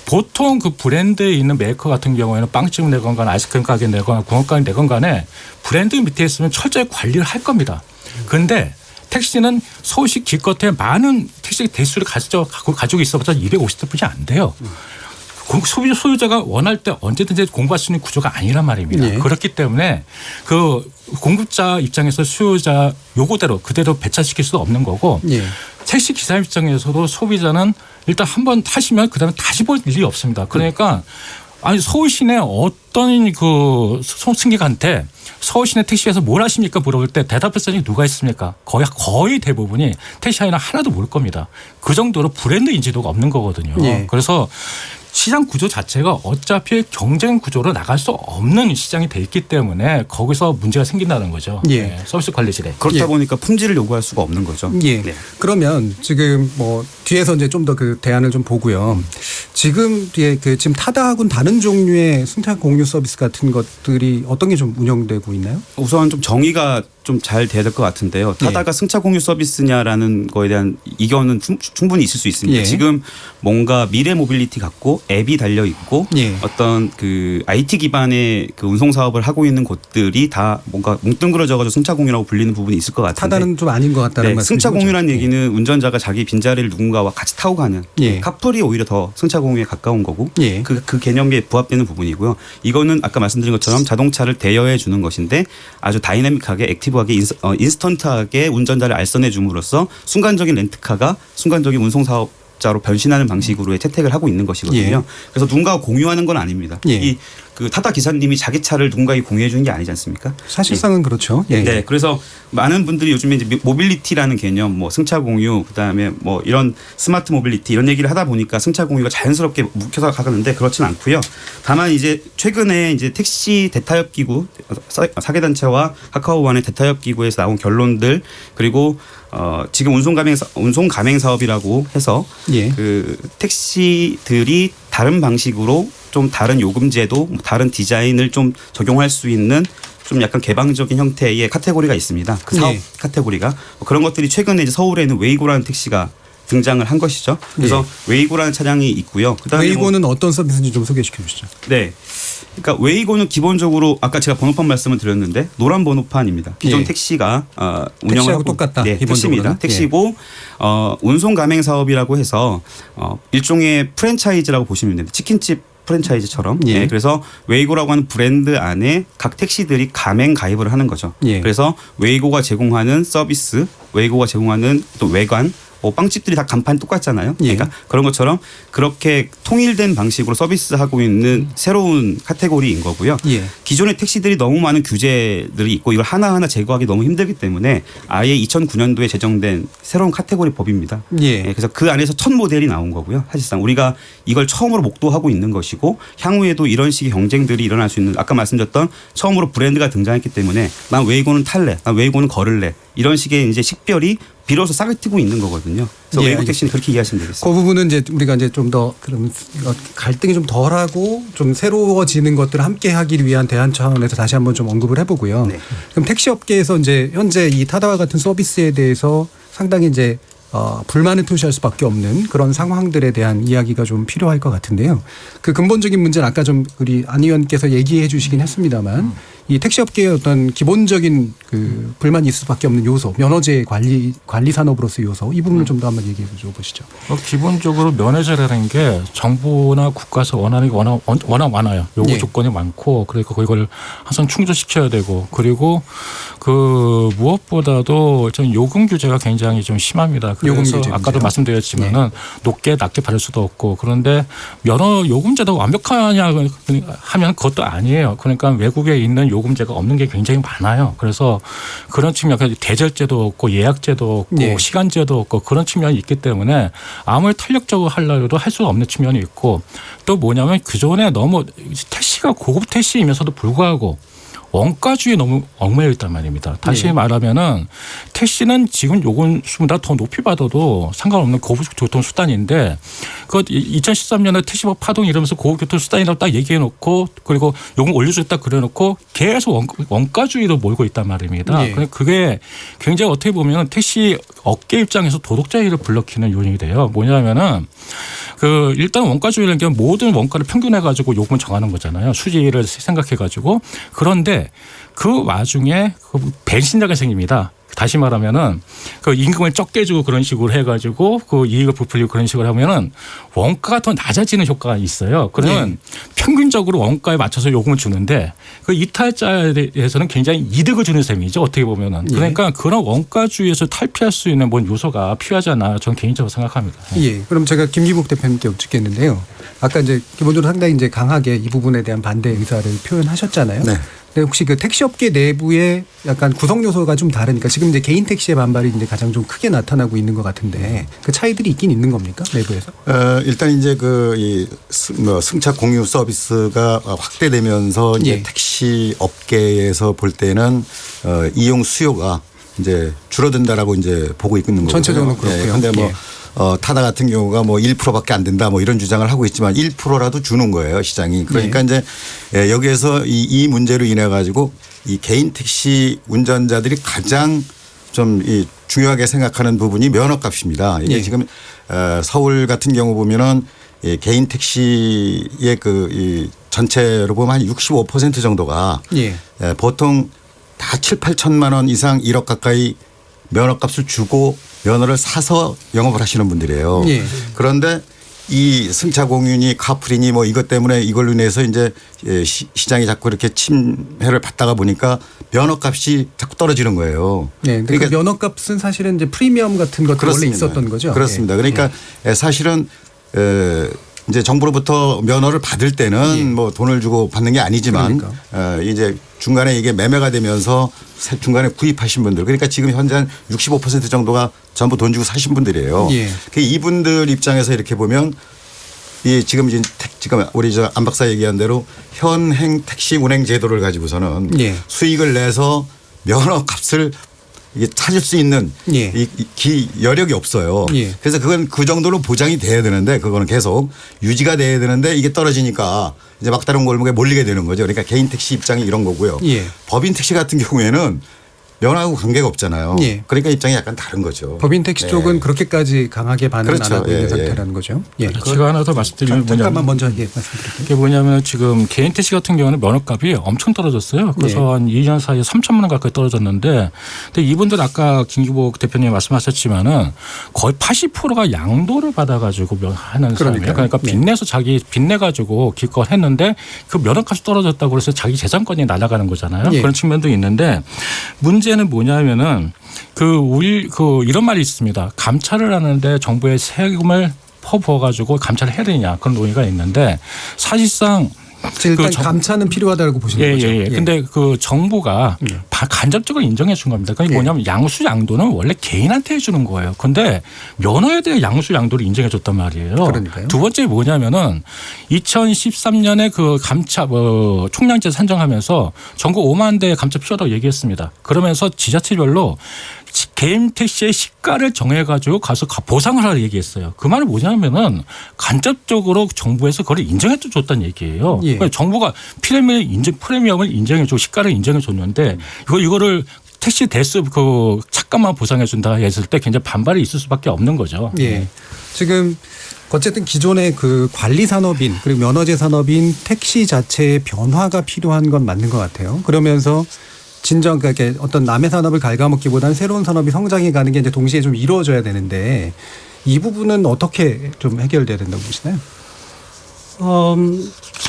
보통 그 브랜드에 있는 메이커 같은 경우에는 빵집 내건 간에 아이스크림 가게 내건 공업가게 내건 간에 브랜드 밑에 있으면 철저히 관리를 할 겁니다. 그런데 택시는 서울시 기껏해 많은 택시 대수를 가지고 있어봤자 250대뿐이 안 돼요. 소유자가 원할 때 언제든지 공부할 수 있는 구조가 아니란 말입니다. 예. 그렇기 때문에 그 공급자 입장에서 수요자 요구대로 그대로 배차시킬 수도 없는 거고 예. 택시 기사 입장에서도 소비자는 일단 한번 타시면 그다음에 다시 볼 일이 없습니다. 그러니까 아니 서울 시내 어떤 그 승객한테 서울 시내 택시에서 뭘 하십니까 물어볼 때 대답할 사람이 누가 있습니까? 거의 대부분이 택시 안에는 하나도 모를 겁니다. 그 정도로 브랜드 인지도가 없는 거거든요. 예. 그래서 시장 구조 자체가 어차피 경쟁 구조로 나갈 수 없는 시장이 돼 있기 때문에 거기서 문제가 생긴다는 거죠. 예. 네, 서비스 관리질에. 그렇다 예. 보니까 품질을 요구할 수가 없는 거죠. 예. 네. 그러면 지금 뭐 뒤에서 이제 좀 더 그 대안을 좀 보고요. 지금 뒤에 그 지금 타다하고는 다른 종류의 승차 공유 서비스 같은 것들이 어떤 게 좀 운영되고 있나요? 우선 좀 정의가 좀 잘 돼야 될 것 같은데요. 타다가 승차 공유 서비스냐라는 거에 대한 이견은 충분히 있을 수 있습니다. 예. 지금 뭔가 미래 모빌리티 같고 앱이 달려 있고 예. 어떤 그 IT 기반의 그 운송 사업을 하고 있는 곳들이 다 뭔가 뭉뚱그려져가지고 승차 공유라고 불리는 부분이 있을 것 같은데. 타다는 좀 아닌 것 같다는 네, 말씀이죠. 승차 공유라는 얘기는 운전자가 자기 빈자리를 누군가와 같이 타고 가는 예. 카풀이 오히려 더 승차 공유에 가까운 거고 예. 그 개념에 부합되는 부분이고요. 이거는 아까 말씀드린 것처럼 자동차를 대여해 주는 것인데 아주 다이내믹하게 액티브하게 인스턴트하게 운전자를 알선해 줌으로써 순간적인 렌트카가 순간적인 운송 사업자로 변신하는 방식으로의 채택을 하고 있는 것이거든요. 예. 그래서 누군가가 공유하는 건 아닙니다. 예. 이 그 타다 기사님이 자기 차를 누군가에게 공유해 주는 게 아니지 않습니까? 사실상은 그렇죠. 예. 네, 그래서 많은 분들이 요즘에 이제 모빌리티라는 개념, 뭐 승차 공유, 그다음에 뭐 이런 스마트 모빌리티 이런 얘기를 하다 보니까 승차 공유가 자연스럽게 묵혀서 가는데 그렇지는 않고요. 다만 이제 최근에 이제 택시 대타협 기구 사계단체와 카카오원의 대타협 기구에서 나온 결론들 그리고 지금 운송 가맹 사업이라고 해서 예. 그 택시들이 다른 방식으로 좀 다른 요금제도, 다른 디자인을 좀 적용할 수 있는 좀 약간 개방적인 형태의 카테고리가 있습니다. 그 사업 예. 카테고리가 그런 것들이 최근에 이제 서울에는 웨이고라는 택시가 등장을 한 것이죠. 그래서 웨이고라는 차량이 있고요. 그다음에 웨이고는 어떤 서비스인지 좀 소개시켜 주시죠. 네. 그러니까 웨이고는 기본적으로 아까 제가 번호판 말씀을 드렸는데 노란 번호판입니다. 기존 예. 택시가 운영을 택시하고 하고 똑같다. 네, 기본적으로는. 택시입니다. 택시고 운송 가맹 사업이라고 해서 일종의 프랜차이즈라고 보시면 되는데 치킨집 프랜차이즈처럼 예. 그래서 웨이고라고 하는 브랜드 안에 각 택시들이 가맹 가입을 하는 거죠. 예. 그래서 웨이고가 제공하는 서비스, 웨이고가 제공하는 또 외관 빵집들이 다 간판이 똑같잖아요. 예. 그러니까 그런 것처럼 그렇게 통일된 방식으로 서비스하고 있는 새로운 카테고리인 거고요. 예. 기존의 택시들이 너무 많은 규제들이 있고 이걸 하나하나 제거하기 너무 힘들기 때문에 아예 2009년도에 제정된 새로운 카테고리 법입니다. 예. 그래서 그 안에서 첫 모델이 나온 거고요. 사실상 우리가 이걸 처음으로 목도하고 있는 것이고 향후에도 이런 식의 경쟁들이 일어날 수 있는 아까 말씀드렸던 처음으로 브랜드가 등장했기 때문에 난 웨이고는 탈래, 난 웨이고는 걸을래 이런 식의 이제 식별이 비로소 싹을 틔고 있는 거거든요. 그래서 예, 웨이고 택시는 그렇게 이해하시면 되겠습니다. 그 부분은 이제 우리가 이제 좀 더 그럼 갈등이 좀 덜하고 좀 새로워지는 것들을 함께 하기 위한 대안 차원에서 다시 한번 좀 언급을 해보고요. 네. 그럼 택시 업계에서 이제 현재 이 타다와 같은 서비스에 대해서 상당히 이제 불만을 표시할 수밖에 없는 그런 상황들에 대한 이야기가 좀 필요할 것 같은데요. 그 근본적인 문제는 아까 좀 우리 안 의원께서 얘기해 주시긴 했습니다만 이 택시업계의 어떤 기본적인 그 불만이 있을 수밖에 없는 요소, 면허제 관리 산업으로서의 요소 이 부분을 좀 더 한번 얘기해 보시죠. 기본적으로 면허제라는 게 정부나 국가에서 원하는 게 워낙 많아요. 요구 예. 조건이 많고 그러니까 그걸 항상 충족시켜야 되고 그리고 그 무엇보다도 좀 요금 규제가 굉장히 좀 심합니다. 요금 그래서 규제 아까도 문제요? 말씀드렸지만은 높게 낮게 받을 수도 없고 그런데 면허 요금제도 완벽하냐 하면 그것도 아니에요. 그러니까 외국에 있는 요금제가 없는 게 굉장히 많아요. 그래서 그런 측면, 대절제도 없고 예약제도 없고 예. 시간제도 없고 그런 측면이 있기 때문에 아무리 탄력적으로 하려고 할 수 없는 측면이 있고 또 뭐냐면 그전에 너무 택시가 고급 택시이면서도 불구하고 원가주의에 너무 얽매여 있단 말입니다. 다시 네. 말하면은 택시는 지금 요금보다 더 높이 받아도 상관없는 고급 교통수단인데 그 2013년에 택시법 파동 이러면서 고급 교통수단이라고 딱 얘기해 놓고 그리고 요금 올려주겠다 그래 놓고 계속 원가주의로 몰고 있단 말입니다. 네. 그게 굉장히 어떻게 보면 택시 업계 입장에서 도덕자의를 불러키는 요인이 돼요. 뭐냐면은 그 일단 원가주의라는 게 모든 원가를 평균해 가지고 요금을 정하는 거잖아요. 수지를 생각해 가지고 그런데 그 와중에 그 배신자가 생깁니다. 다시 말하면은 그 임금을 적게 주고 그런 식으로 해가지고 그 이익을 부풀리고 그런 식으로 하면은 원가가 더 낮아지는 효과가 있어요. 그러면 평균적으로 원가에 맞춰서 요금을 주는데 그 이탈자에 대해서는 굉장히 이득을 주는 셈이죠. 어떻게 보면은. 그러니까 그런 원가주의에서 탈피할 수 있는 뭔 요소가 필요하잖아. 저는 개인적으로 생각합니다. 예. 그럼 제가 김기복 대표님께 여쭙겠는데요. 아까 이제 기본적으로 상당히 이제 강하게 이 부분에 대한 반대 의사를 표현하셨잖아요. 네. 근데 혹시 그 택시업계 내부의 약간 구성 요소가 좀 다르니까 지금 이제 개인 택시의 반발이 이제 가장 좀 크게 나타나고 있는 것 같은데 그 차이들이 있긴 있는 겁니까 내부에서? 일단 이제 그 승차 공유 서비스가 확대되면서 이제 예. 택시 업계에서 볼 때는 이용 수요가 이제 줄어든다라고 이제 보고 있는 거고요. 전체적으로 그렇고요. 그런데 뭐 예. 타다 같은 경우가 뭐 1%밖에 안 된다 뭐 이런 주장을 하고 있지만 1%라도 주는 거예요 시장이. 그러니까 이제 여기에서 이 문제로 인해 가지고 이 개인 택시 운전자들이 가장 좀 이 중요하게 생각하는 부분이 면허값입니다. 이게 예. 지금 서울 같은 경우 보면은 개인 택시의 이 전체로 보면 한 65% 정도가 예. 보통 다 7, 8천만 원 이상 1억 가까이 면허값을 주고 면허를 사서 영업을 하시는 분들이에요. 예. 그런데 이 승차 공유니 카풀이니 뭐 이것 때문에 이걸로 인해서 이제 시장이 자꾸 이렇게 침해를 받다가 보니까 면허값이 자꾸 떨어지는 거예요. 네, 그러니까 그 면허값은 사실은 이제 프리미엄 같은 것도 원래 있었던 거죠. 그렇습니다. 예. 그러니까 사실은 이제 정부로부터 면허를 받을 때는 예. 뭐 돈을 주고 받는 게 아니지만 이제 중간에 이게 매매가 되면서 중간에 구입하신 분들 그러니까 지금 현재 한 65% 정도가 전부 돈 주고 사신 분들이에요. 예. 이분들 입장에서 이렇게 보면 이 지금 우리 안 박사 얘기한 대로 현행 택시 운행 제도를 가지고서는 예. 수익을 내서 면허 값을 이게 찾을 수 있는 예. 여력이 없어요. 예. 그래서 그건 그 정도로 보장이 돼야 되는데 그거는 계속 유지가 돼야 되는데 이게 떨어지니까 이제 막다른 골목에 몰리게 되는 거죠. 그러니까 개인 택시 입장이 이런 거고요. 예. 법인 택시 같은 경우에는 면허하고 관계가 없잖아요. 예. 그러니까 입장이 약간 다른 거죠. 법인 택시 네. 쪽은 그렇게까지 강하게 반응을 그렇죠. 안 하고 있는 예, 상태라는 거죠. 예. 제가 하나 더 말씀드리면 잠깐만 뭐냐면 먼저 말씀드릴게요. 이게 뭐냐면 지금 개인 택시 같은 경우는 면허값이 엄청 떨어졌어요. 그래서 한 2년 사이에 3천만 원 가까이 떨어졌는데, 근데 이분들 아까 김기복 대표님 말씀하셨지만은 거의 80%가 양도를 받아가지고 하는 사람이에요. 그러니까 빚내서 자기 빚내가지고 기껏 했는데 그 면허값이 떨어졌다고 그래서 자기 재산권이 날아가는 거잖아요. 예. 그런 측면도 있는데 문제는 뭐냐면은 이런 말이 있습니다. 감찰을 하는데 정부의 세금을 퍼부어가지고 감찰을 해야 되냐 그런 논의가 있는데 사실상 일단 감차는 필요하다고 보시는 거죠. 예. 근데 그 정부가 간접적으로 인정해 준 겁니다. 그게 뭐냐면 양수 양도는 원래 개인한테 해주는 거예요. 근데 면허에 대해 양수 양도를 인정해 줬단 말이에요. 그러니까요. 두 번째 뭐냐면은 2013년에 그 감차 총량제 산정하면서 전국 5만 대 감차 필요하다고 얘기했습니다. 그러면서 지자체별로 개인 택시의 시가를 정해가지고 가서 보상을 하라 얘기했어요. 그 말은 뭐냐면은 간접적으로 정부에서 그걸 인정해 줬다는 얘기예요. 예. 그러니까 정부가 프리미엄을 인정해주고 시가를 인정해줬는데 이거를 택시 대수 그 차값만 보상해준다 했을 때 굉장히 반발이 있을 수밖에 없는 거죠. 예. 지금 어쨌든 기존의 그 관리 산업인 그리고 면허제 산업인 택시 자체의 변화가 필요한 건 맞는 것 같아요. 그러면서 진정 그러니까 어떤 남의 산업을 갉아먹기보다는 새로운 산업이 성장해 가는 게 이제 동시에 좀 이루어져야 되는데 이 부분은 어떻게 좀 해결돼야 된다고 보시나요?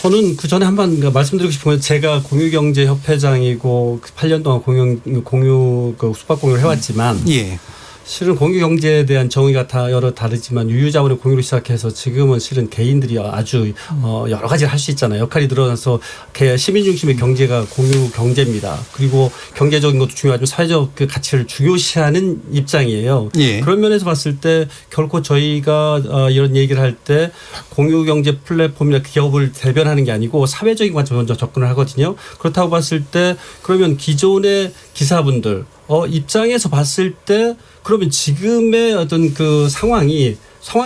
저는 그 전에 한번 말씀드리고 싶은 건 제가 공유경제협회장이고 8년 동안 공유 그 숙박 공유를 해왔지만 예. 실은 공유경제에 대한 정의가 다 다르지만 유유자원의 공유로 시작해서 지금은 실은 개인들이 아주 여러 가지를 할 수 있잖아요. 역할이 늘어나서 시민 중심의 경제가 공유 경제입니다. 그리고 경제적인 것도 중요하지만 사회적 그 가치를 중요시하는 입장이에요. 예. 그런 면에서 봤을 때 결코 저희가 이런 얘기를 할 때 공유경제 플랫폼이나 기업을 대변하는 게 아니고 사회적인 관점에서 먼저 접근을 하거든요. 그렇다고 봤을 때 그러면 기존의 기사분들 입장에서 봤을 때 그러면 지금의 어떤 그 상황에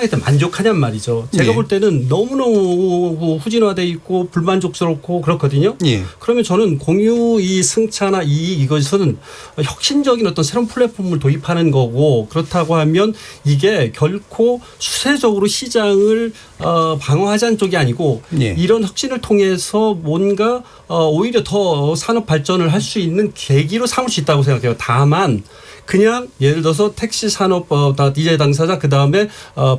대해 만족하냔 말이죠. 제가 볼 때는 너무너무 후진화돼 있고 불만족스럽고 그렇거든요. 예. 그러면 저는 공유 이 승차나 이것은 혁신적인 어떤 새로운 플랫폼을 도입하는 거고 그렇다고 하면 이게 결코 수세적으로 시장을 방어하자는 쪽이 아니고 예. 이런 혁신을 통해서 뭔가 오히려 더 산업 발전을 할 수 있는 계기로 삼을 수 있다고 생각해요. 다만 그냥 예를 들어서 택시 산업 DJ 당사자 그다음에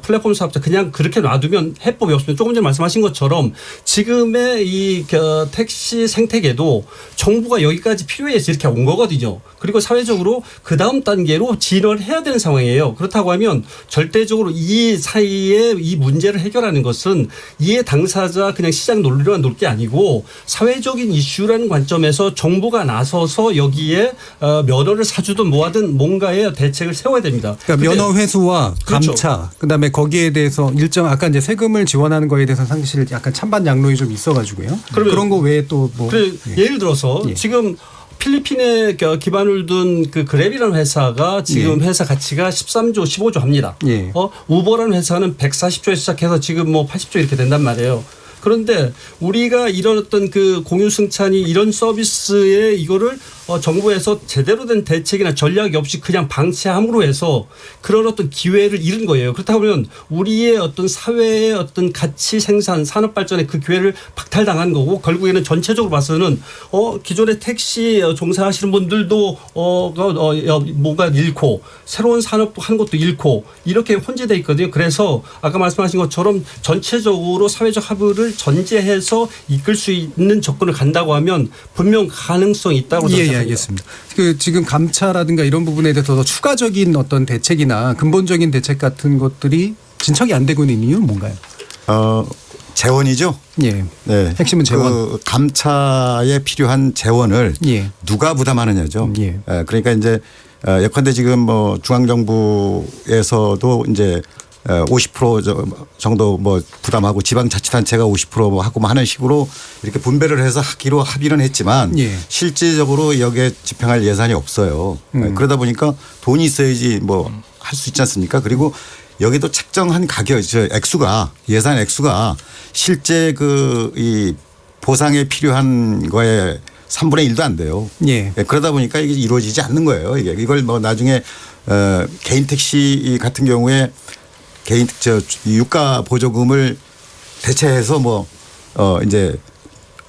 플랫폼 사업자 그냥 그렇게 놔두면 해법이 없습니다. 조금 전에 말씀하신 것처럼 지금의 이 택시 생태계도 정부가 여기까지 필요해서 이렇게 온 거거든요. 그리고 사회적으로 그다음 단계로 진화를 해야 되는 상황이에요. 그렇다고 하면 절대적으로 이 사이에 이 문제를 해결하는 것은 이해 당사자 그냥 시장 논리로만 놀 게 아니고 사회적인 이슈라는 관점에서 정부가 나서서 여기에 면허를 사주든 뭐하든 뭔가의 대책을 세워야 됩니다. 그러니까 면허 회수와 그렇죠. 감차 그다음에 거기에 대해서 일정 아까 이제 세금을 지원하는 거에 대해서 사실 약간 찬반 양론이 좀 있어가지고요. 그런 거 외에 또 뭐 예를 들어서 지금 필리핀에 기반을 둔 그 그랩이라는 회사가 지금 회사 가치가 13조, 15조 합니다. 예. 우버라는 회사는 140조에 시작해서 지금 뭐 80조 이렇게 된단 말이에요. 그런데 우리가 이런 어떤 그 공유 승차니 이런 서비스에 이거를 정부에서 제대로 된 대책이나 전략이 없이 그냥 방치함으로 해서 그런 어떤 기회를 잃은 거예요. 그렇다고 하면 우리의 어떤 사회의 어떤 가치 생산 산업 발전의 그 기회를 박탈당한 거고 결국에는 전체적으로 봐서는 기존의 택시 종사하시는 분들도 뭔가 잃고 새로운 산업도 하는 것도 잃고 이렇게 혼재돼 있거든요. 그래서 아까 말씀하신 것처럼 전체적으로 사회적 합의를 전제해서 이끌 수 있는 접근을 간다고 하면 분명 가능성이 있다고 생각합니다. 알겠습니다. 그 지금 감차라든가 이런 부분에 대해서 더 추가적인 어떤 대책이나 근본적인 대책 같은 것들이 진척이 안 되고 있는 이유는 뭔가요? 재원이죠. 예. 네. 핵심은 재원. 그 감차에 필요한 재원을 누가 부담하느냐죠. 예. 그러니까 이제 예컨대 지금 뭐 중앙정부에서도 이제 50% 정도 뭐 부담하고 지방자치단체가 50% 하고 뭐 하는 식으로 이렇게 분배를 해서 하기로 합의는 했지만 실질적으로 여기에 집행할 예산이 없어요. 그러다 보니까 돈이 있어야지 뭐 할 수 있지 않습니까? 그리고 여기도 책정한 가격, 액수가 예산 액수가 실제 그 이 보상에 필요한 거에 3분의 1도 안 돼요. 예. 그러다 보니까 이게 이루어지지 않는 거예요. 이걸 뭐 나중에 개인 택시 같은 경우에 개인 유가 보조금을 대체해서 뭐 이제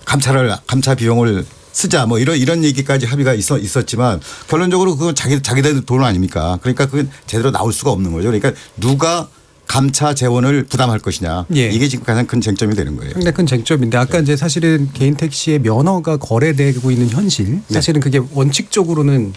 감차 비용을 쓰자 뭐 이런 얘기까지 합의가 있었지만 결론적으로 그건 자기들 돈 아닙니까? 그러니까 그건 제대로 나올 수가 없는 거죠. 그러니까 누가 감차 재원을 부담할 것이냐. 예. 이게 지금 가장 큰 쟁점이 되는 거예요. 상당히 큰 쟁점인데 아까 이제 사실은 개인 택시의 면허가 거래되고 있는 현실 사실은 그게 원칙적으로는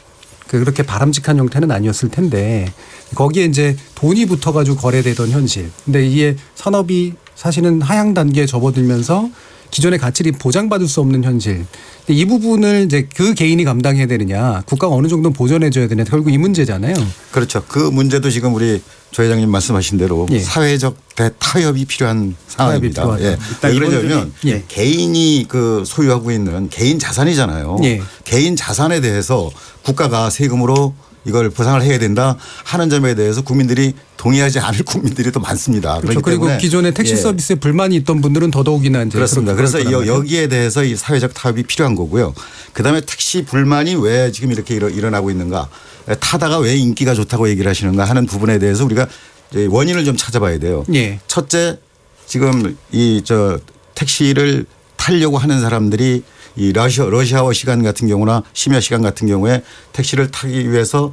그렇게 바람직한 형태는 아니었을 텐데 거기에 이제 돈이 붙어가지고 거래되던 현실. 근데 이게 산업이 사실은 하향 단계에 접어들면서 기존의 가치를 보장받을 수 없는 현실. 근데 이 부분을 이제 그 개인이 감당해야 되느냐, 국가가 어느 정도 보전해줘야 되느냐, 결국 이 문제잖아요. 그렇죠. 그 문제도 지금 우리 조 회장님 말씀하신 대로 예. 사회적 대타협이 필요한 상황입니다. 예. 왜 그러냐면 예. 개인이 그 소유하고 있는 개인 자산이잖아요. 예. 개인 자산에 대해서 국가가 세금으로 이걸 보상을 해야 된다 하는 점에 대해서 국민들이 동의하지 않을 국민들이 또 많습니다. 그렇죠. 그리고 기존의 택시 서비스에 불만이 있던 분들은 더더욱이나 이제 그렇습니다. 그래서 여기에 대해서 이 사회적 타협이 필요한 거고요. 그다음에 택시 불만이 왜 지금 이렇게 일어나고 있는가, 타다가 왜 인기가 좋다고 얘기를 하시는가 하는 부분에 대해서 우리가 원인을 좀 찾아봐야 돼요. 예. 첫째, 지금 택시를 타려고 하는 사람들이 이 러시아워 시간 같은 경우나 심야 시간 같은 경우에 택시를 타기 위해서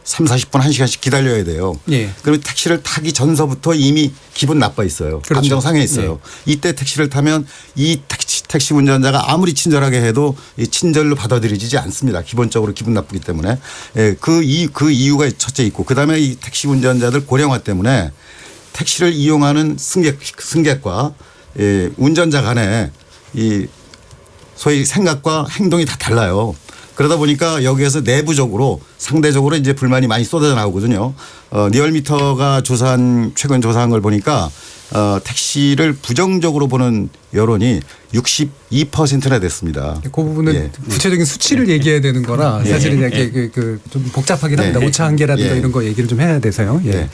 30-40분 1시간씩 기다려야 돼요. 예. 그러면 택시를 타기 전서부터 이미 기분 나빠 있어요. 그렇죠. 감정 상해 있어요. 이때 택시를 타면 이 택시 운전자가 아무리 친절하게 해도 이 친절로 받아들여지지 않습니다. 기본적으로 기분 나쁘기 때문에. 예, 그 이유가 첫째 있고 그다음에 이 택시 운전자들 고령화 때문에 택시를 이용하는 승객과 운전자 간에 이 소위 생각과 행동이 다 달라요. 그러다 보니까 여기에서 내부적으로 상대적으로 이제 불만이 많이 쏟아져 나오거든요. 리얼미터가 최근 조사한 걸 보니까 택시를 부정적으로 보는 여론이 62%나 됐습니다. 그 부분은 예. 구체적인 수치를 얘기해야 되는 거라 사실은 이렇게 좀 복잡하긴 합니다. 오차 한계라든가 이런 거 얘기를 좀 해야 돼서요. 예.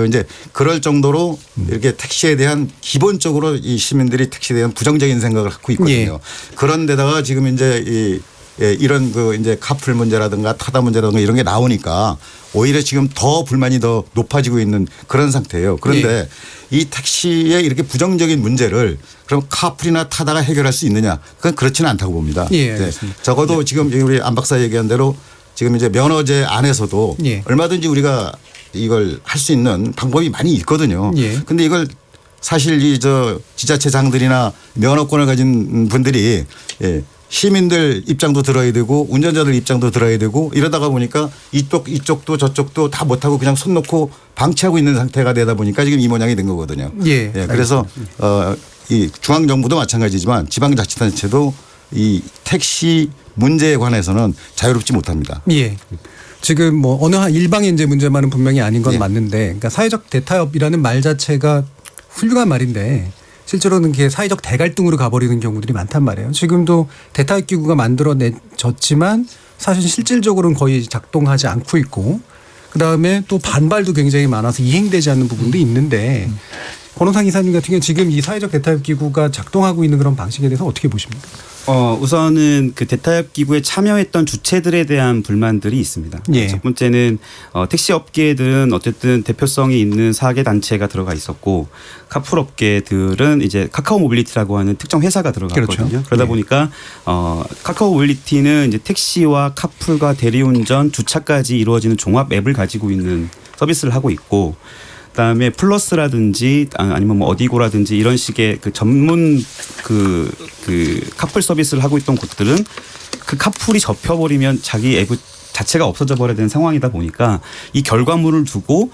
이제 그럴 정도로 이렇게 택시에 대한 기본적으로 이 시민들이 택시에 대한 부정적인 생각을 갖고 있거든요. 예. 그런데다가 지금 이제 이런 이제 카풀 문제라든가 타다 문제라든가 이런 게 나오니까 오히려 지금 더 불만이 더 높아지고 있는 그런 상태예요. 그런데 이 택시의 이렇게 부정적인 문제를 그럼 카풀이나 타다가 해결할 수 있느냐? 그건 그렇지는 않다고 봅니다. 예, 알겠습니다. 적어도 지금 우리 안 박사 얘기한 대로 지금 이제 면허제 안에서도 얼마든지 우리가 이걸 할 수 있는 방법이 많이 있거든요. 그런데 이걸 사실 지자체장들이나 면허권을 가진 분들이 시민들 입장도 들어야 되고 운전자들 입장도 들어야 되고 이러다가 보니까 이쪽도 저쪽도 다 못하고 그냥 손 놓고 방치하고 있는 상태가 되다 보니까 지금 이 모양이 된 거거든요. 그래서 이 중앙정부도 마찬가지지만 지방자치단체도 이 택시 문제에 관해서는 자유롭지 못합니다. 예. 지금 뭐 어느 한 일방의 이제 문제만은 분명히 아닌 건 맞는데 그러니까 사회적 대타협이라는 말 자체가 훌륭한 말인데 실제로는 그게 사회적 대갈등으로 가버리는 경우들이 많단 말이에요. 지금도 대타협 기구가 만들어졌지만 사실 실질적으로는 거의 작동하지 않고 있고 그다음에 또 반발도 굉장히 많아서 이행되지 않는 부분도 있는데 권호상 이사님 같은 경우는 지금 이 사회적 대타협 기구가 작동하고 있는 그런 방식에 대해서 어떻게 보십니까? 우선은 그 대타협 기구에 참여했던 주체들에 대한 불만들이 있습니다. 첫 번째는 택시 업계들은 어쨌든 대표성이 있는 4개 단체가 들어가 있었고 카풀 업계들은 이제 카카오 모빌리티라고 하는 특정 회사가 들어갔거든요. 그렇죠. 그러다 보니까 카카오 모빌리티는 이제 택시와 카풀과 대리운전, 주차까지 이루어지는 종합 앱을 가지고 있는 서비스를 하고 있고 그다음에 플러스라든지 아니면 뭐 어디고라든지 이런 식의 그 전문 그 카풀 서비스를 하고 있던 곳들은 그 카풀이 접혀버리면 자기 앱 자체가 없어져 버려야 되는 상황이다 보니까 이 결과물을 두고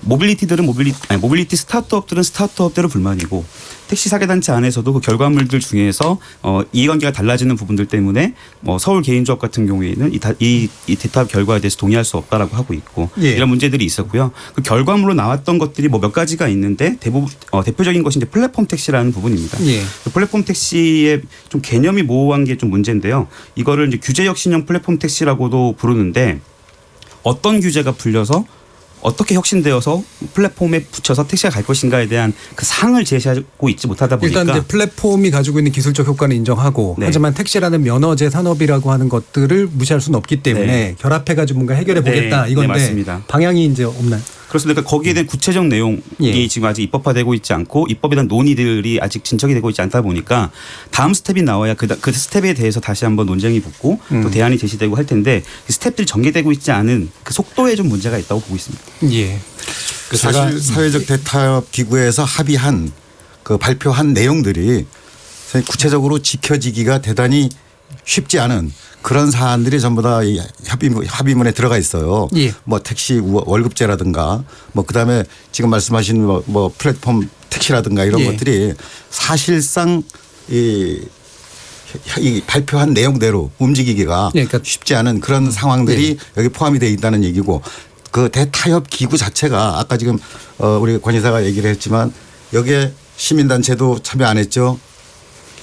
모빌리티들은 모빌리티 스타트업들은 스타트업대로 불만이고 택시 사계단체 안에서도 그 결과물들 중에서 이해관계가 달라지는 부분들 때문에 서울 개인조합 같은 경우에는 이 대타협 결과에 대해서 동의할 수 없다라고 하고 있고 이런 문제들이 있었고요. 그 결과물로 나왔던 것들이 뭐 몇 가지가 있는데 대표적인 것이 이제 플랫폼 택시라는 부분입니다. 그 플랫폼 택시의 좀 개념이 모호한 게 좀 문제인데요. 이거를 이제 규제혁신형 플랫폼 택시라고도 부르는데 어떤 규제가 풀려서 어떻게 혁신되어서 플랫폼에 붙여서 택시가 갈 것인가에 대한 그 상을 제시하고 있지 못하다 보니까 일단 이제 플랫폼이 가지고 있는 기술적 효과는 인정하고 네. 하지만 택시라는 면허제 산업이라고 하는 것들을 무시할 수는 없기 때문에 네. 결합해가지고 뭔가 해결해 보겠다 네, 이건데 네, 맞습니다. 방향이 이제 없나요? 그렇습니다. 거기에 대한 구체적 내용이 예. 지금 아직 입법화되고 있지 않고 입법에 대한 논의들이 아직 진척이 되고 있지 않다 보니까 다음 스텝이 나와야 그 스텝에 대해서 다시 한번 논쟁이 붙고 또 대안이 제시되고 할 텐데 그 스텝들이 전개되고 있지 않은 그 속도에 좀 문제가 있다고 보고 있습니다. 예. 사실 사회적 대타협 기구에서 합의한 그 발표한 내용들이 구체적으로 지켜지기가 대단히 쉽지 않은 그런 사안들이 전부 다 이 합의문에 들어가 있어요. 예. 뭐 택시 월급제라든가 뭐 그다음에 지금 말씀하신 뭐 플랫폼 택시라든가 이런 예. 것들이 사실상 이 발표한 내용대로 움직이기가 예, 그러니까 쉽지 않은 그런 상황들이 여기 포함이 되어 있다는 얘기고 그 대타협 기구 자체가 아까 지금 우리 권 이사가 얘기를 했지만 여기에 시민단체도 참여 안 했죠.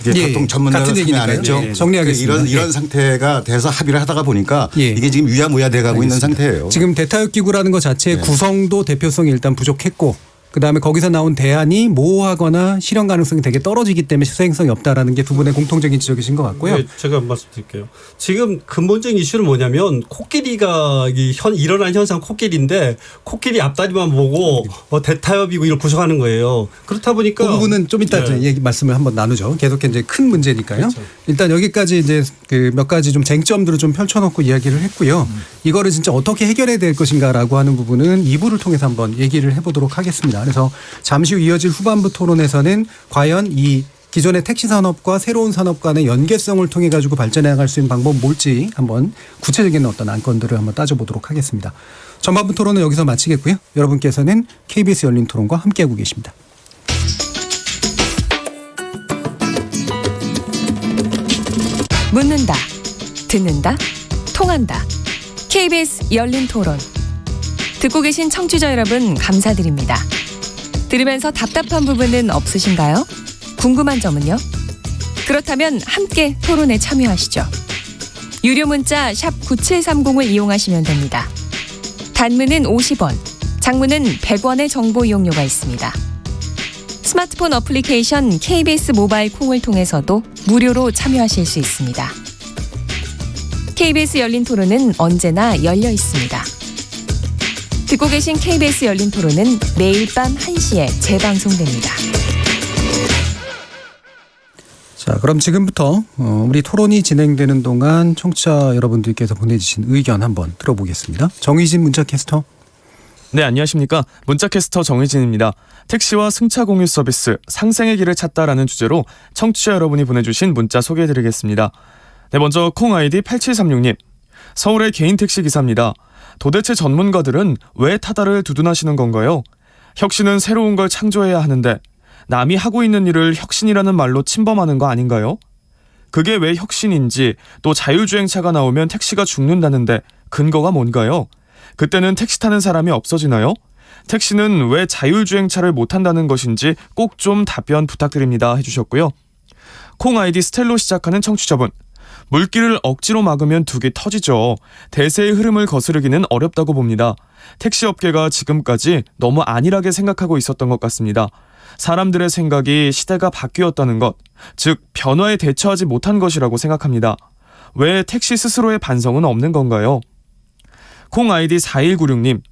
이게 예, 교통 전문가도 참여 안 했죠. 네, 정리하겠습니다. 이런 상태가 돼서 합의를 하다가 보니까 예. 이게 지금 유야무야 돼가고 있는 알겠습니다. 상태예요. 지금 대타협 기구라는 것 자체의 네. 구성도 대표성이 일단 부족했고 그다음에 거기서 나온 대안이 모호하거나 실현 가능성이 되게 떨어지기 때문에 수행성이 없다라는 게 두 분의 공통적인 지적이신 것 같고요. 네, 제가 말씀드릴게요. 지금 근본적인 이슈는 뭐냐면 코끼리가 일어난 현상 코끼리인데 코끼리 앞다리만 보고 대타협이고 이걸 구성하는 거예요. 그렇다 보니까 그 부분은 좀 이따 네. 얘기 말씀을 한번 나누죠. 계속 이제 큰 문제니까요. 그렇죠. 일단 여기까지 이제 그 몇 가지 좀 쟁점들을 좀 펼쳐놓고 이야기를 했고요. 이거를 진짜 어떻게 해결해야 될 것인가라고 하는 부분은 2부를 통해서 한번 얘기를 해보도록 하겠습니다. 그래서 잠시 후 이어질 후반부 토론에서는 과연 이 기존의 택시 산업과 새로운 산업 간의 연계성을 통해 가지고 발전해 나갈 수 있는 방법은 뭘지 한번 구체적인 어떤 안건들을 한번 따져보도록 하겠습니다. 전반부 토론은 여기서 마치겠고요. 여러분께서는 KBS 열린 토론과 함께하고 계십니다. 묻는다, 듣는다, 통한다. KBS 열린 토론. 듣고 계신 청취자 여러분 감사드립니다. 들으면서 답답한 부분은 없으신가요? 궁금한 점은요? 그렇다면 함께 토론에 참여하시죠. 유료 문자 샵 9730을 이용하시면 됩니다. 단문은 50원, 장문은 100원의 정보 이용료가 있습니다. 스마트폰 어플리케이션 KBS 모바일 콩을 통해서도 무료로 참여하실 수 있습니다. KBS 열린 토론은 언제나 열려 있습니다. 듣고 계신 KBS 열린 토론은 매일 밤 1시에 재방송됩니다. 자, 그럼 지금부터 우리 토론이 진행되는 동안 청취자 여러분들께서 보내주신 의견 한번 들어보겠습니다. 정의진 문자캐스터. 네, 안녕하십니까. 문자캐스터 정의진입니다. 택시와 승차 공유 서비스 상생의 길을 찾다라는 주제로 청취자 여러분이 보내주신 문자 소개해드리겠습니다. 네, 먼저 콩 아이디 8736님. 서울의 개인 택시 기사입니다. 도대체 전문가들은 왜 타다를 두둔하시는 건가요? 혁신은 새로운 걸 창조해야 하는데 남이 하고 있는 일을 혁신이라는 말로 침범하는 거 아닌가요? 그게 왜 혁신인지, 또 자율주행차가 나오면 택시가 죽는다는데 근거가 뭔가요? 그때는 택시 타는 사람이 없어지나요? 택시는 왜 자율주행차를 못 탄다는 것인지 꼭 좀 답변 부탁드립니다 해주셨고요. 콩 아이디 스텔로 시작하는 청취자분. 물길을 억지로 막으면 둑이 터지죠. 대세의 흐름을 거스르기는 어렵다고 봅니다. 택시업계가 지금까지 너무 안일하게 생각하고 있었던 것 같습니다. 사람들의 생각이 시대가 바뀌었다는 것, 즉 변화에 대처하지 못한 것이라고 생각합니다. 왜 택시 스스로의 반성은 없는 건가요? 콩 아이디 4196님.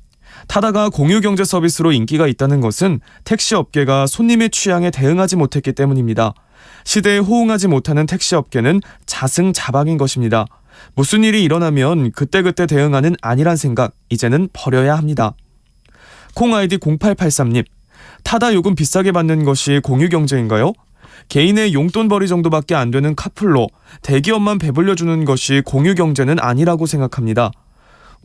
타다가 공유경제 서비스로 인기가 있다는 것은 택시업계가 손님의 취향에 대응하지 못했기 때문입니다. 시대에 호응하지 못하는 택시업계는 자승자박인 것입니다. 무슨 일이 일어나면 그때그때 대응하는 안일한 생각, 이제는 버려야 합니다. 콩 아이디 0883님. 타다 요금 비싸게 받는 것이 공유경제인가요? 개인의 용돈벌이 정도밖에 안 되는 카풀로 대기업만 배불려주는 것이 공유경제는 아니라고 생각합니다.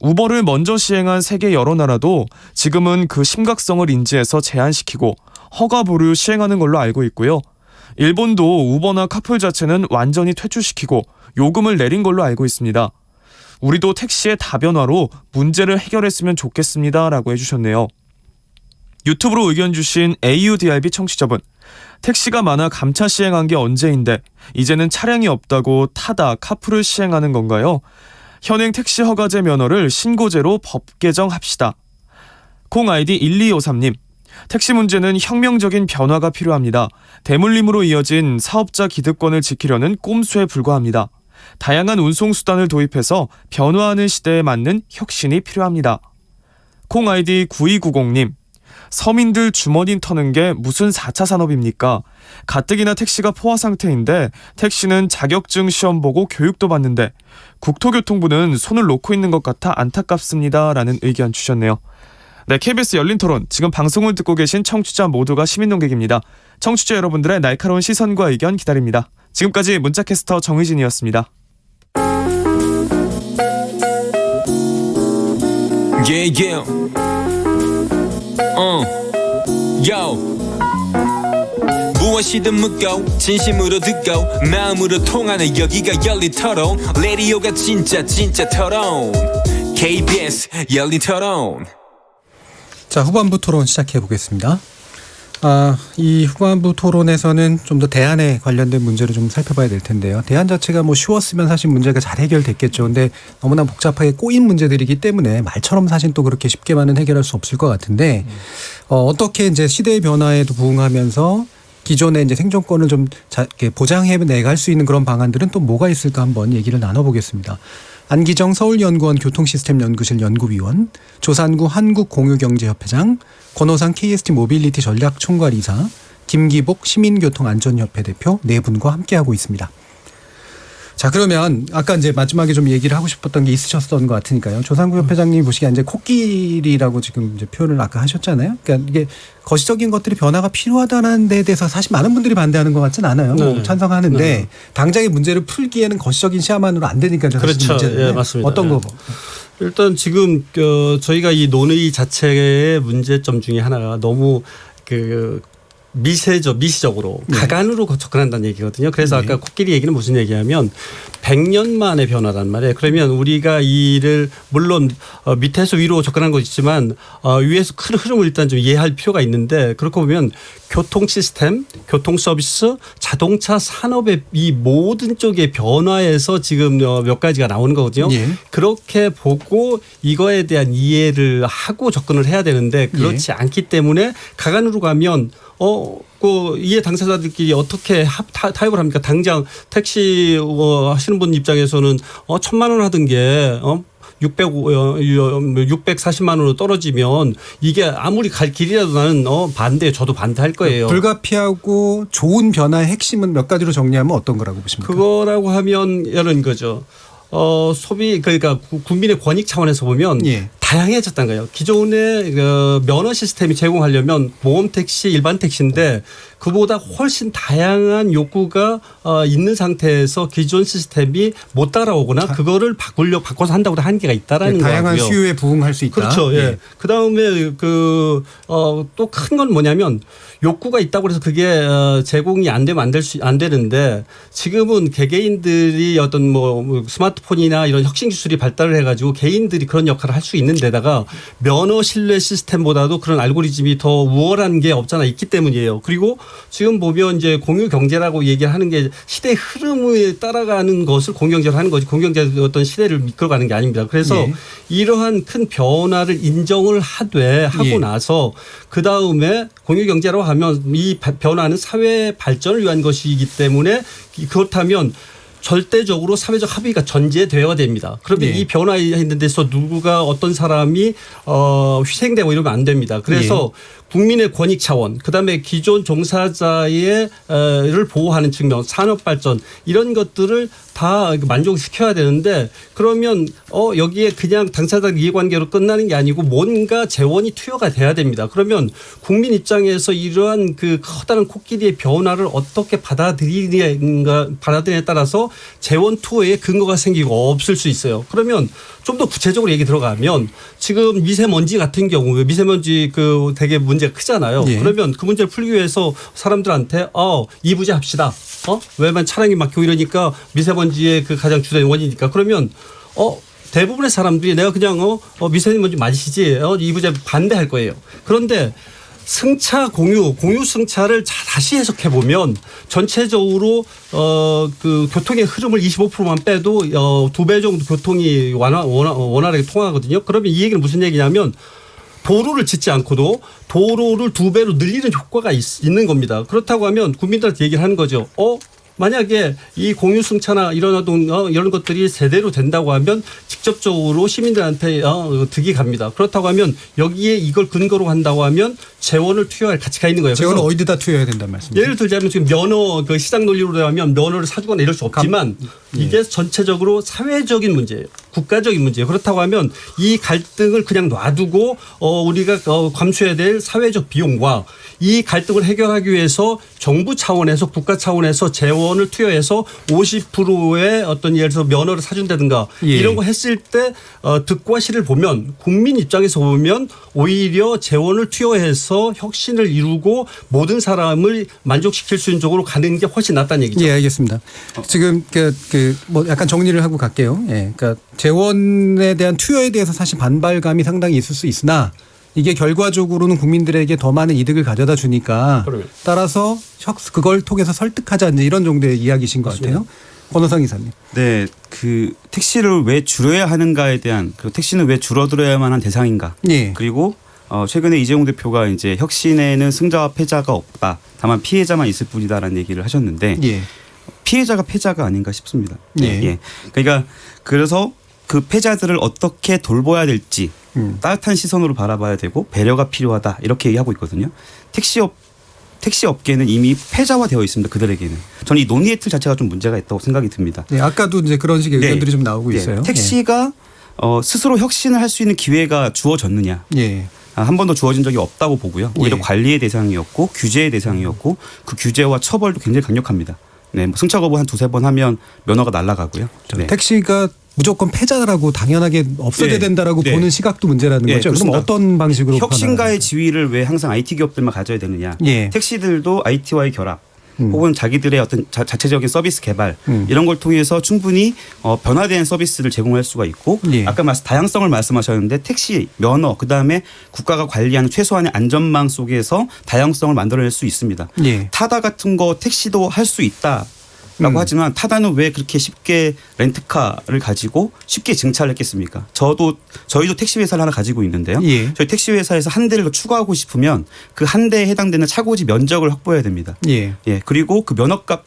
우버를 먼저 시행한 세계 여러 나라도 지금은 그 심각성을 인지해서 제한시키고 허가 보류 시행하는 걸로 알고 있고요. 일본도 우버나 카풀 자체는 완전히 퇴출시키고 요금을 내린 걸로 알고 있습니다. 우리도 택시의 다변화로 문제를 해결했으면 좋겠습니다 라고 해주셨네요. 유튜브로 의견 주신 AUDRB 청취자분. 택시가 많아 감차 시행한 게 언제인데 이제는 차량이 없다고 타다 카풀을 시행하는 건가요? 현행 택시 허가제 면허를 신고제로 법 개정합시다. 콩 아이디 1253님. 택시 문제는 혁명적인 변화가 필요합니다. 대물림으로 이어진 사업자 기득권을 지키려는 꼼수에 불과합니다. 다양한 운송수단을 도입해서 변화하는 시대에 맞는 혁신이 필요합니다. 콩 아이디 9290님. 서민들 주머니 터는 게 무슨 4차 산업입니까? 가뜩이나 택시가 포화 상태인데 택시는 자격증 시험 보고 교육도 받는데 국토교통부는 손을 놓고 있는 것 같아 안타깝습니다. 라는 의견 주셨네요. 네, KBS 열린 토론. 지금 방송을 듣고 계신 청취자 모두가 시민논객입니다. 청취자 여러분들의 날카로운 시선과 의견 기다립니다. 지금까지 문자캐스터 정의진이었습니다. 무엇이든 묻고 진심으로 듣고 마음으로 통하는 여기가 열린 토론. 라디오가 진짜 토론. KBS 열린 토론. 자, 후반부 토론 시작해 보겠습니다. 이 후반부 토론에서는 좀 더 대안에 관련된 문제를 좀 살펴봐야 될 텐데요. 대안 자체가 뭐 쉬웠으면 사실 문제가 잘 해결됐겠죠. 근데 너무나 복잡하게 꼬인 문제들이기 때문에 말처럼 사실 또 그렇게 쉽게만은 해결할 수 없을 것 같은데 어떻게 이제 시대의 변화에도 부응하면서 기존의 이제 생존권을 좀 보장해 내갈 수 있는 그런 방안들은 또 뭐가 있을까 한번 얘기를 나눠보겠습니다. 안기정 서울연구원 교통시스템연구실 연구위원, 조산구 한국공유경제협회장, 권호상 KST 모빌리티 전략총괄이사, 김기복 시민교통안전협회 대표 네 분과 함께하고 있습니다. 자, 그러면 아까 이제 마지막에 좀 얘기를 하고 싶었던 게 있으셨던 것 같으니까요. 조산구 협회장님 보시기에 이제 코끼리라고 지금 이제 표현을 아까 하셨잖아요. 그러니까 이게 거시적인 것들이 변화가 필요하다는 데 대해서 사실 많은 분들이 반대하는 것 같진 않아요. 네. 찬성하는데 네. 당장의 문제를 풀기에는 거시적인 시야만으로 안 되니까 그렇죠. 예, 맞습니다. 어떤 거? 일단 지금 저희가 이 논의 자체의 문제점 중에 하나가 너무 미시적으로 가관으로 접근한다는 얘기거든요. 그래서 아까 코끼리 얘기는 무슨 얘기냐면 100년 만의 변화란 말이에요. 그러면 우리가 이를 물론 밑에서 위로 접근한 거 있지만 위에서 큰 흐름을 일단 좀 이해할 필요가 있는데 그렇게 보면 교통 시스템, 교통 서비스, 자동차 산업의 이 모든 쪽의 변화에서 지금 몇 가지가 나오는 거거든요. 예. 그렇게 보고 이거에 대한 이해를 하고 접근을 해야 되는데 그렇지 않기 때문에 가관으로 가면 이해 당사자들끼리 어떻게 타협을 합니까? 당장 택시 하시는 분 입장에서는 1,000만 원 하던 게 640만 원으로 떨어지면 이게 아무리 갈 길이라도 나는 저도 반대할 거예요. 불가피하고 좋은 변화의 핵심은 몇 가지로 정리하면 어떤 거라고 보십니까? 그거라고 하면 이런 거죠. 소비 그러니까 국민의 권익 차원에서 보면 다양해졌다는 거예요. 기존의 면허 시스템이 제공하려면 모험 택시, 일반 택시인데 그보다 훨씬 다양한 욕구가 있는 상태에서 기존 시스템이 못 따라오거나 그거를 바꿔서 한다고 한계가 있다라는 거고요. 다양한 수요에 부응할 수 있다. 그렇죠. 예. 그다음에 또 큰 건 뭐냐면 욕구가 있다고 해서 그게 제공이 안 되면 안 되는데 지금은 개개인들이 어떤 스마트폰이나 이런 혁신 기술이 발달을 해가지고 개인들이 그런 역할을 할 수 있는 데다가 면허 신뢰 시스템보다도 그런 알고리즘이 더 우월한 게 없잖아 있기 때문이에요. 그리고 지금 보면 이제 공유 경제라고 얘기하는 게 시대의 흐름에 따라가는 것을 공유 경제로 하는 거지 공유 경제의 어떤 시대를 이끌어가는 게 아닙니다. 그래서 이러한 큰 변화를 인정을 하고 나서 그 다음에 공유 경제라고 하면 이 변화는 사회 발전을 위한 것이기 때문에 그렇다면 절대적으로 사회적 합의가 전제되어야 됩니다. 그러면 이 변화에 데서 누가 어떤 사람이 희생되고 이러면 안 됩니다. 그래서 국민의 권익 차원, 그다음에 기존 종사자의 를 보호하는 측면, 산업 발전 이런 것들을 다 만족시켜야 되는데 그러면 여기에 그냥 당사자 이해관계로 끝나는 게 아니고 뭔가 재원이 투여가 돼야 됩니다. 그러면 국민 입장에서 이러한 그 커다란 코끼리의 변화를 어떻게 받아들이느냐에 따라서 재원 투여에 근거가 생기고 없을 수 있어요. 그러면 좀 더 구체적으로 얘기 들어가면 지금 미세먼지 같은 경우 미세먼지 되게 문제가 크잖아요. 그러면 그 문제를 풀기 위해서 사람들한테 이부제 합시다. 왜냐면 차량이 막히고 이러니까 미세먼지의 그 가장 주된 원인이니까 그러면 대부분의 사람들이 내가 그냥 미세먼지 마시지 이부제 반대할 거예요. 그런데 승차 공유 승차를 다시 해석해 보면 전체적으로 그 교통의 흐름을 25%만 빼도 2배 정도 교통이 원활하게 통하거든요. 그러면 이 얘기는 무슨 얘기냐면 도로를 짓지 않고도 도로를 2배로 늘리는 효과가 있는 겁니다. 그렇다고 하면 국민들한테 얘기를 하는 거죠. 만약에 이 공유승차나 이런 것들이 제대로 된다고 하면 직접적으로 시민들한테 득이 갑니다. 그렇다고 하면 여기에 이걸 근거로 한다고 하면 재원을 투여할 가치가 있는 거예요. 재원을 어디다 투여해야 된다는 말씀이죠? 예를 들자면 지금 면허 그 시장 논리로 하면 면허를 사주거나 이럴 수 없지만 이게 전체적으로 사회적인 문제예요. 국가적인 문제예요. 그렇다고 하면 이 갈등을 그냥 놔두고 우리가 감수해야 될 사회적 비용과 이 갈등을 해결하기 위해서 정부 차원에서 국가 차원에서 재원을 투여해서 50%의 어떤 예를 들어서 면허를 사준다든가 이런 거 했을 때 득과 실을 보면 국민 입장에서 보면 오히려 재원을 투여해서 혁신을 이루고 모든 사람을 만족시킬 수 있는 쪽으로 가는 게 훨씬 낫다는 얘기죠. 예, 알겠습니다. 지금 뭐 약간 정리를 하고 갈게요. 예, 그러니까 재원에 대한 투여에 대해서 사실 반발감이 상당히 있을 수 있으나 이게 결과적으로는 국민들에게 더 많은 이득을 가져다 주니까 따라서 그걸 통해서 설득하자 이런 정도의 이야기신 것 같아요. 권호상 이사님. 네, 그 택시를 왜 줄여야 하는가에 대한 그리고 택시는 왜 줄어들어야만 한 대상인가. 예. 그리고 최근에 이재용 대표가 이제 혁신에는 승자와 패자가 없다. 다만 피해자만 있을 뿐이다라는 얘기를 하셨는데 피해자가 패자가 아닌가 싶습니다. 예. 그러니까 그래서 그 패자들을 어떻게 돌봐야 될지 따뜻한 시선으로 바라봐야 되고 배려가 필요하다 이렇게 얘기하고 있거든요. 택시 업계는 이미 패자화되어 있습니다. 그들에게는. 저는 이 논의의 틀 자체가 좀 문제가 있다고 생각이 듭니다. 네, 아까도 이제 그런 식의 의견들이 좀 나오고 있어요. 택시가 스스로 혁신을 할 수 있는 기회가 주어졌느냐. 한 번도 주어진 적이 없다고 보고요. 오히려 관리의 대상이었고 규제의 대상이었고 그 규제와 처벌도 굉장히 강력합니다. 네, 뭐 승차 거부 한 2-3번 하면 면허가 날아가고요. 네. 택시가 무조건 패자라고 당연하게 없어져야 된다라고 보는 시각도 문제라는 거죠. 그렇습니다. 그럼 어떤 방식으로 혁신가의 지위를 왜 항상 IT 기업들만 가져야 되느냐. 택시들도 IT와의 결합 혹은 자기들의 어떤 자체적인 서비스 개발 이런 걸 통해서 충분히 변화된 서비스를 제공할 수가 있고 아까 다양성을 말씀하셨는데 택시, 면허 그다음에 국가가 관리하는 최소한의 안전망 속에서 다양성을 만들어낼 수 있습니다. 타다 같은 거 택시도 할 수 있다. 라고 하지만 타다는 왜 그렇게 쉽게 렌트카를 가지고 쉽게 증차를 했겠습니까? 저희도 택시 회사를 하나 가지고 있는데요. 저희 택시 회사에서 한 대를 더 추가하고 싶으면 그 한 대에 해당되는 차고지 면적을 확보해야 됩니다. 그리고 그 면허값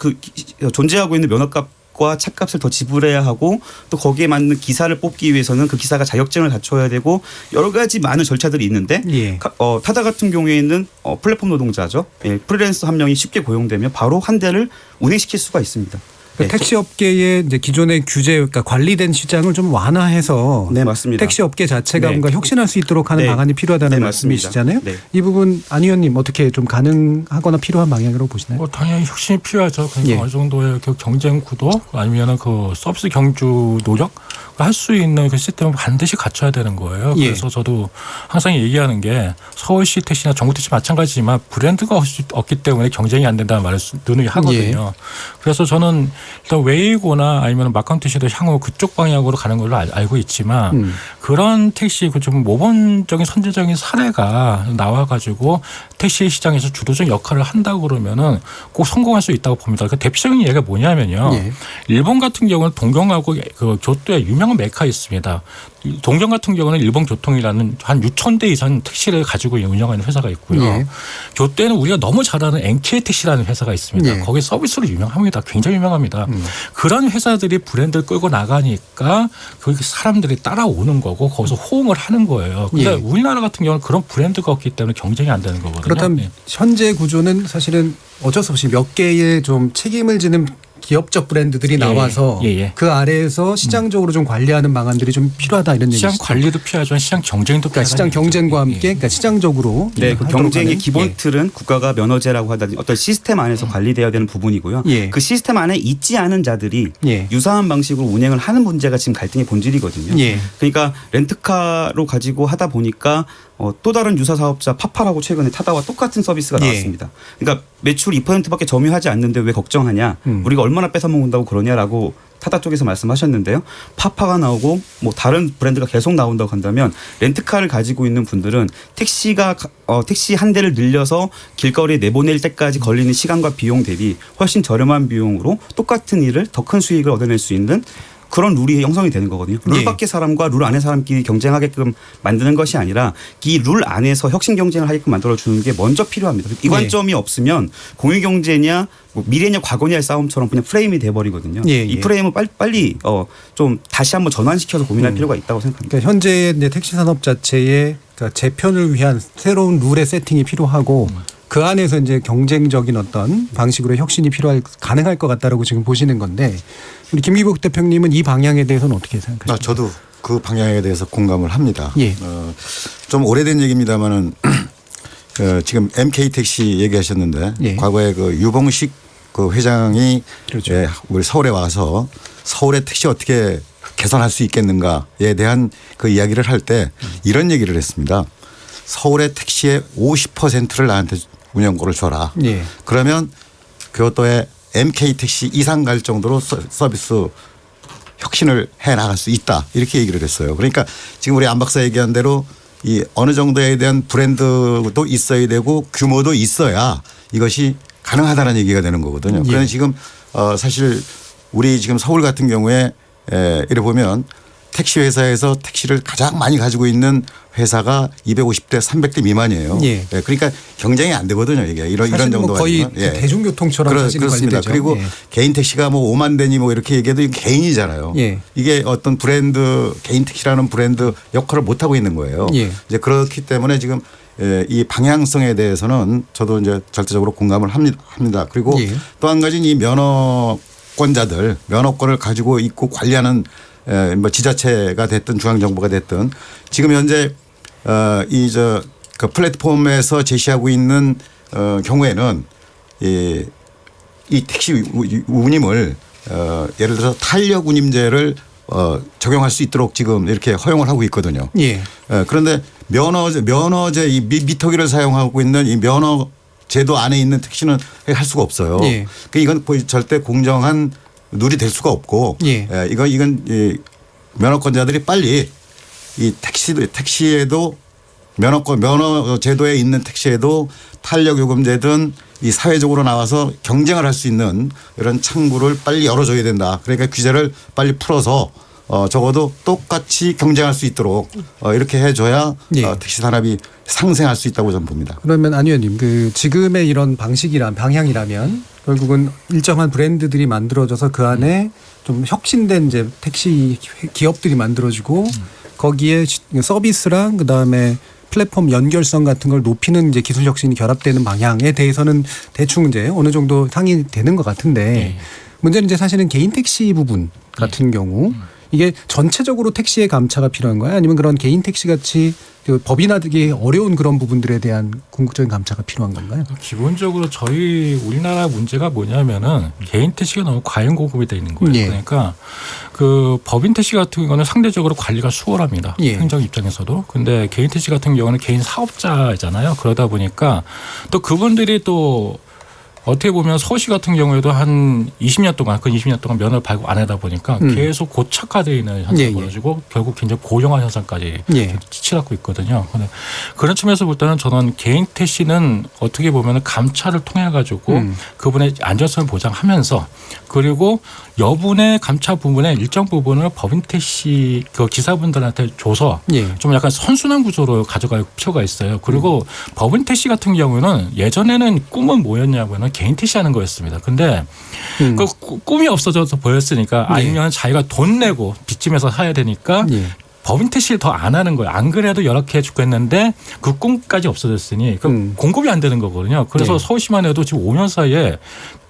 존재하고 있는 면허값과 차값을 더 지불해야 하고 또 거기에 맞는 기사를 뽑기 위해서는 그 기사가 자격증을 갖춰야 되고 여러 가지 많은 절차들이 있는데 타다 같은 경우에는 플랫폼 노동자죠. 프리랜서 한 명이 쉽게 고용되면 바로 한 대를 운행시킬 수가 있습니다. 택시 업계의 이제 기존의 규제, 그러니까 관리된 시장을 좀 완화해서 맞습니다. 택시 업계 자체가 뭔가 혁신할 수 있도록 하는 방안이 필요하다는 말씀이시잖아요. 이 부분 안 의원님 어떻게 좀 가능하거나 필요한 방향으로 보시나요? 당연히 혁신이 필요하죠. 그러니까 어느 정도의 그 경쟁 구도 아니면 그 서비스 경주 노력 할 수 있는 그 시스템을 반드시 갖춰야 되는 거예요. 그래서 저도 항상 얘기하는 게 서울시 택시나 전국 택시 마찬가지지만 브랜드가 없기 때문에 경쟁이 안 된다는 말을 누누이 하거든요. 그래서 저는 일단 웨이고나 아니면 마카오 택시도 향후 그쪽 방향으로 가는 걸로 알고 있지만 그런 택시 좀 모범적인 선제적인 사례가 나와가지고 택시 시장에서 주도적 역할을 한다고 그러면은 꼭 성공할 수 있다고 봅니다. 그 대표적인 예가 뭐냐면요. 일본 같은 경우는 동경하고 그 교토에 유명한 메카 있습니다. 동경 같은 경우는 일본교통이라는 한 6,000대 이상 택시를 가지고 운영하는 회사가 있고요. 교토에는 우리가 너무 잘 아는 NK 택시라는 회사가 있습니다. 거기 서비스로 유명합니다. 굉장히 유명합니다. 그런 회사들이 브랜드를 끌고 나가니까 그 사람들이 따라오는 거고 거기서 호응을 하는 거예요. 근데 우리나라 같은 경우는 그런 브랜드가 없기 때문에 경쟁이 안 되는 거거든요. 그렇다면 현재 구조는 사실은 어쩔 수 없이 몇 개의 좀 책임을 지는 기업적 브랜드들이 나와서 그 아래에서 시장적으로 좀 관리하는 방안들이 좀 필요하다 이런 얘기죠. 시장 관리도 필요하지만 시장 경쟁도 필요하다. 시장 경쟁과 함께 그러니까 시장적으로 그 경쟁의 기본 틀은 국가가 면허제라고 하다니 어떤 시스템 안에서 관리되어야 되는 부분이고요. 그 시스템 안에 있지 않은 자들이 유사한 방식으로 운행을 하는 문제가 지금 갈등의 본질이거든요. 그러니까 렌트카로 가지고 하다 보니까 또 다른 유사 사업자 파파라고 최근에 타다와 똑같은 서비스가 나왔습니다. 그러니까 매출 2%밖에 점유하지 않는데 왜 걱정하냐. 우리가 얼마나 뺏어먹는다고 그러냐라고 타다 쪽에서 말씀하셨는데요. 파파가 나오고 뭐 다른 브랜드가 계속 나온다고 한다면 렌트카를 가지고 있는 분들은 택시 한 대를 늘려서 길거리에 내보낼 때까지 걸리는 시간과 비용 대비 훨씬 저렴한 비용으로 똑같은 일을 더 큰 수익을 얻어낼 수 있는 그런 룰이 형성이 되는 거거든요. 룰 예. 밖의 사람과 룰 안의 사람끼리 경쟁하게끔 만드는 것이 아니라 이 룰 안에서 혁신 경쟁을 하게끔 만들어주는 게 먼저 필요합니다. 이 관점이 없으면 공유 경제냐 뭐 미래냐 과거냐의 싸움처럼 그냥 프레임이 돼버리거든요. 이 프레임을 빨리 좀 다시 한번 전환시켜서 고민할 필요가 있다고 생각합니다. 그러니까 현재 이제 택시 산업 자체의 그러니까 재편을 위한 새로운 룰의 세팅이 필요하고 그 안에서 이제 경쟁적인 어떤 방식으로 혁신이 가능할 것 같다라고 지금 보시는 건데 우리 김기복 대표님은 이 방향에 대해서는 어떻게 생각하십니까? 저도 그 방향에 대해서 공감을 합니다. 예. 좀 오래된 얘기입니다만은 지금 MK 택시 얘기하셨는데 예. 과거에 그 유봉식 그 회장이 그렇죠. 우리 서울에 와서 서울의 택시 어떻게 개선할 수 있겠는가에 대한 그 이야기를 할 때 이런 얘기를 했습니다. 서울의 택시의 50%를 나한테 운영권을 줘라. 예. 그러면 교토의 MK 택시 이상 갈 정도로 서비스 혁신을 해 나갈 수 있다. 이렇게 얘기를 했어요. 그러니까 지금 우리 안 박사 얘기한 대로 이 어느 정도에 대한 브랜드도 있어야 되고 규모도 있어야 이것이 가능하다는 얘기가 되는 거거든요. 예. 그래서 지금 사실 우리 지금 서울 같은 경우에 이래 보면 택시 회사에서 택시를 가장 많이 가지고 있는 회사가 250대 300대 미만이에요. 예. 그러니까 경쟁이 안 되거든요. 이게 이런 정도가 거의 아니면. 대중교통처럼 사실은 그렇습니다. 관리되죠. 그리고 예. 개인 택시가 뭐 5만 대니 뭐 이렇게 얘기해도 이게 개인이잖아요. 예. 이게 어떤 브랜드 개인 택시라는 브랜드 역할을 못 하고 있는 거예요. 예. 이제 그렇기 때문에 지금 이 방향성에 대해서는 저도 이제 절대적으로 공감을 합니다. 그리고 예. 또 한 가지는 이 면허권자들 면허권을 가지고 있고 관리하는 뭐 지자체가 됐든 중앙정부가 됐든 지금 현재 그 플랫폼에서 제시하고 있는 경우에는 이 택시 운임을 예를 들어서 탄력 운임제를 적용할 수 있도록 지금 이렇게 허용을 하고 있거든요. 예. 그런데 면허제 이 미터기를 사용하고 있는 이 면허 제도 안에 있는 택시는 할 수가 없어요. 예. 그러니까 이건 거의 절대 공정한 룰이 될 수가 없고 예. 이건 면허권자들이 빨리 이 택시에도 면허 제도에 있는 택시에도 탄력 요금제든 이 사회적으로 나와서 경쟁을 할 수 있는 이런 창구를 빨리 열어줘야 된다. 그러니까 규제를 빨리 풀어서 적어도 똑같이 경쟁할 수 있도록 이렇게 해줘야 예. 택시 산업이 상생할 수 있다고 저는 봅니다. 그러면 안 의원님 그 지금의 이런 방향이라면 결국은 일정한 브랜드들이 만들어져서 그 안에 좀 혁신된 이제 택시 기업들이 만들어지고 거기에 서비스랑 그다음에 플랫폼 연결성 같은 걸 높이는 이제 기술 혁신이 결합되는 방향에 대해서는 대충 이제 어느 정도 상의되는 것 같은데 문제는 이제 사실은 개인 택시 부분 같은 경우 이게 전체적으로 택시의 감차가 필요한 거야? 아니면 그런 개인 택시 같이 그 법인화되기 어려운 그런 부분들에 대한 궁극적인 감차가 필요한 건가요? 기본적으로 저희 우리나라 문제가 뭐냐면은 개인 택시가 너무 과잉 공급이 돼 있는 거예요. 예. 그러니까 그 법인 택시 같은 경우는 상대적으로 관리가 수월합니다. 예. 행정 입장에서도. 근데 개인 택시 같은 경우는 개인 사업자잖아요. 그러다 보니까 또 그분들이 또 어떻게 보면 서울시 같은 경우에도 한 20년 동안 면허를 발급 안 하다 보니까 계속 고착화되어 있는 현상이 벌어지고 결국 굉장히 고령화 현상까지 치닫고 있거든요. 그런 측면에서 볼 때는 저는 개인 택시는 어떻게 보면 감차를 통해 가지고 그분의 안전성을 보장하면서 그리고 여분의 감차 부분의 일정 부분을 법인 택시 그 기사분들한테 줘서 좀 약간 선순환 구조로 가져갈 필요가 있어요. 그리고 법인 택시 같은 경우는 예전에는 꿈은 뭐였냐면은 개인 택시 하는 거였습니다. 근데 그 꿈이 없어져서 보였으니까 아니면 자기가 돈 내고 빚짐해서 사야 되니까 법인 택시를 더 안 하는 거예요. 안 그래도 열악해 죽겠는데 그 꿈까지 없어졌으니 공급이 안 되는 거거든요. 그래서 서울시만 해도 지금 5년 사이에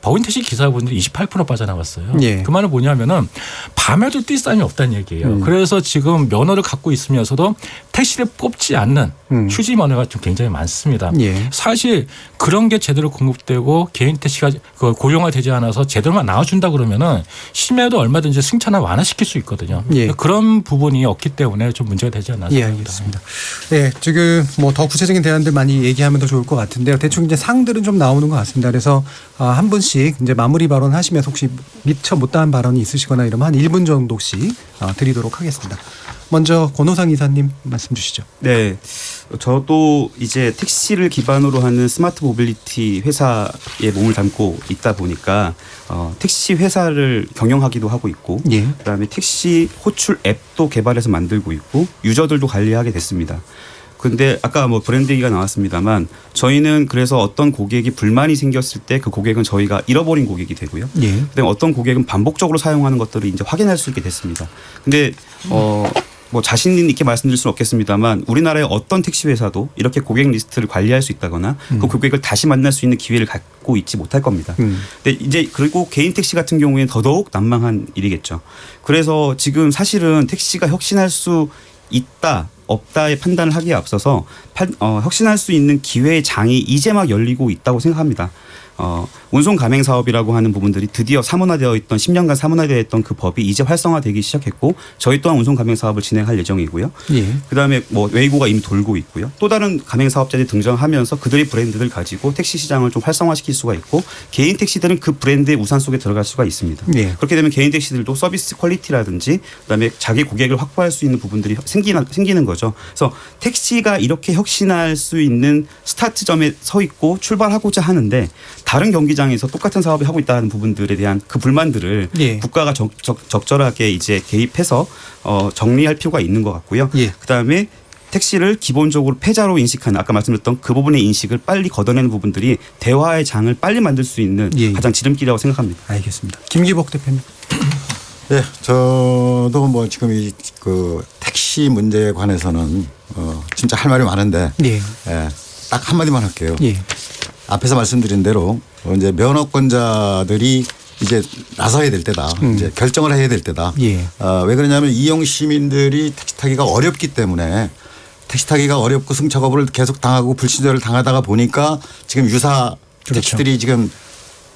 법인 택시 기사분들이 28% 빠져나왔어요. 그 말은 뭐냐면은 밤에도 뛸 사람이 없다는 얘기예요. 그래서 지금 면허를 갖고 있으면서도 택시를 뽑지 않는 휴지 면허가 좀 굉장히 많습니다. 사실 그런 게 제대로 공급되고 개인 택시가 고령화되지 않아서 제대로만 나와준다 그러면은 심해도 얼마든지 승차는 완화시킬 수 있거든요. 그런 부분이 없기 때문에 좀 문제가 되지 않나 싶습니다. 알겠습니다. 네, 지금 뭐 더 구체적인 대안들 많이 얘기하면 더 좋을 것 같은데요. 대충 이제 상들은 좀 나오는 것 같습니다. 그래서 한 분씩 이제 마무리 발언 하시면서 혹시 미처 못다한 발언이 있으시거나 이러면 한 1분 정도씩 드리도록 하겠습니다. 먼저 권호상 이사님 말씀 주시죠. 네. 저도 이제 택시를 기반으로 하는 스마트 모빌리티 회사에 몸을 담고 있다 보니까 택시 회사를 경영하기도 하고 있고 예. 그다음에 택시 호출 앱도 개발해서 만들고 있고 유저들도 관리하게 됐습니다. 근데 아까 뭐 브랜드 얘기가 나왔습니다만 저희는 그래서 어떤 고객이 불만이 생겼을 때 그 고객은 저희가 잃어버린 고객이 되고요. 예. 그다음에 어떤 고객은 반복적으로 사용하는 것들을 이제 확인할 수 있게 됐습니다. 근데 뭐 자신 있게 말씀드릴 수는 없겠습니다만 우리나라의 어떤 택시 회사도 이렇게 고객 리스트를 관리할 수 있다거나 그 고객을 다시 만날 수 있는 기회를 갖고 있지 못할 겁니다. 근데 이제 그리고 개인 택시 같은 경우에는 더더욱 난망한 일이겠죠. 그래서 지금 사실은 택시가 혁신할 수 있다 없다의 판단을 하기에 앞서서 혁신할 수 있는 기회의 장이 이제 막 열리고 있다고 생각합니다. 운송 가맹 사업이라고 하는 부분들이 드디어 사문화되어 있던 10년간 사문화되어 있던 그 법이 이제 활성화되기 시작했고 저희 또한 운송 가맹 사업을 진행할 예정이고요. 예. 그다음에 뭐 웨이고가 이미 돌고 있고요. 또 다른 가맹 사업자들이 등장하면서 그들의 브랜드를 가지고 택시 시장을 좀 활성화시킬 수가 있고 개인 택시들은 그 브랜드의 우산 속에 들어갈 수가 있습니다. 예. 그렇게 되면 개인 택시들도 서비스 퀄리티라든지 그다음에 자기 고객을 확보할 수 있는 부분들이 생기는 거죠. 그래서 택시가 이렇게 혁신할 수 있는 스타트점에 서 있고 출발하고자 하는데 다른 경기장에서 똑같은 사업을 하고 있다는 부분들에 대한 그 불만들을 예. 국가가 적절하게 이제 개입해서 정리할 필요가 있는 것 같고요. 예. 그다음에 택시를 기본적으로 패자로 인식하는 아까 말씀드렸던 그 부분의 인식을 빨리 걷어내는 부분들이 대화의 장을 빨리 만들 수 있는 예. 가장 지름길이라고 생각합니다. 알겠습니다. 김기복 대표님. 네, 저도 뭐 지금 이 그 택시 문제에 관해서는 진짜 할 말이 많은데 예. 딱 한마디만 할게요. 예. 앞에서 말씀드린 대로 이제 면허권자들이 이제 나서야 될 때다. 이제 결정을 해야 될 때다. 예. 왜 그러냐면 이용 시민들이 택시 타기가 어렵기 때문에 택시 타기가 어렵고 승차 거부를 계속 당하고 불친절을 당하다가 보니까 지금 유사 그렇죠. 택시들이 지금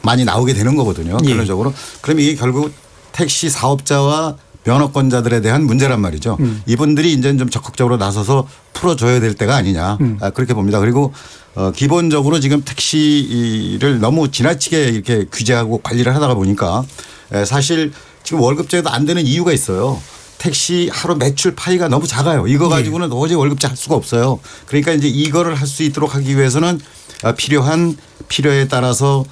많이 나오게 되는 거거든요. 예. 결론적으로. 그러면 이게 결국 택시 사업자와 면허권자들에 대한 문제란 말이죠. 이분들이 이제 좀 적극적으로 나서서 풀어줘야 될 때가 아니냐. 그렇게 봅니다. 그리고 기본적으로 지금 택시를 너무 지나치게 이렇게 규제하고 관리를 하다가 보니까 사실 지금 월급제도 안 되는 이유가 있어요. 택시 하루 매출 파이가 너무 작아요. 이거 가지고는 도저히 월급제 할 수가 없어요. 그러니까 이제 이거를 할 수 있도록 하기 위해서는 필요에 따라서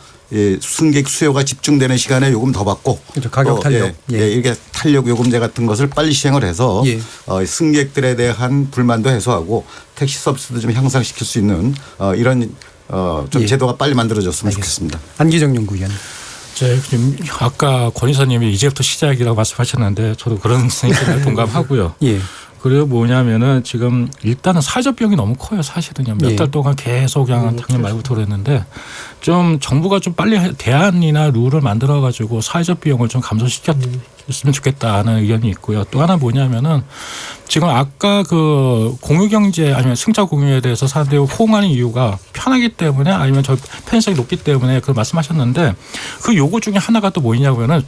승객 수요가 집중되는 시간에 요금 더 받고 그렇죠. 가격 탄력. 이렇게 탄력 요금제 같은 것을 빨리 시행을 해서 승객들에 대한 불만도 해소하고 택시 서비스도 좀 향상시킬 수 있는 이런 좀 제도가 빨리 만들어졌으면 좋겠습니다. 안기정 연구위원. 지금 아까 권 이사님이 이제부터 시작이라고 말씀하셨는데 저도 그런 생각에 동감하고요. 예. 그리고 뭐냐면은 지금 일단은 사회적 비용이 너무 커요. 사실은요. 몇 달 동안 계속 그냥 작년 말부터 그랬는데 좀 정부가 좀 빨리 대안이나 룰을 만들어 가지고 사회적 비용을 좀 감소시켰으면 좋겠다는 의견이 있고요. 또 하나 뭐냐면은 지금 아까 그 공유경제 아니면 승차 공유에 대해서 사람들이 호응하는 이유가 편하기 때문에 아니면 저 편의성이 높기 때문에 그걸 말씀하셨는데 그 요구 중에 하나가 또 뭐냐면은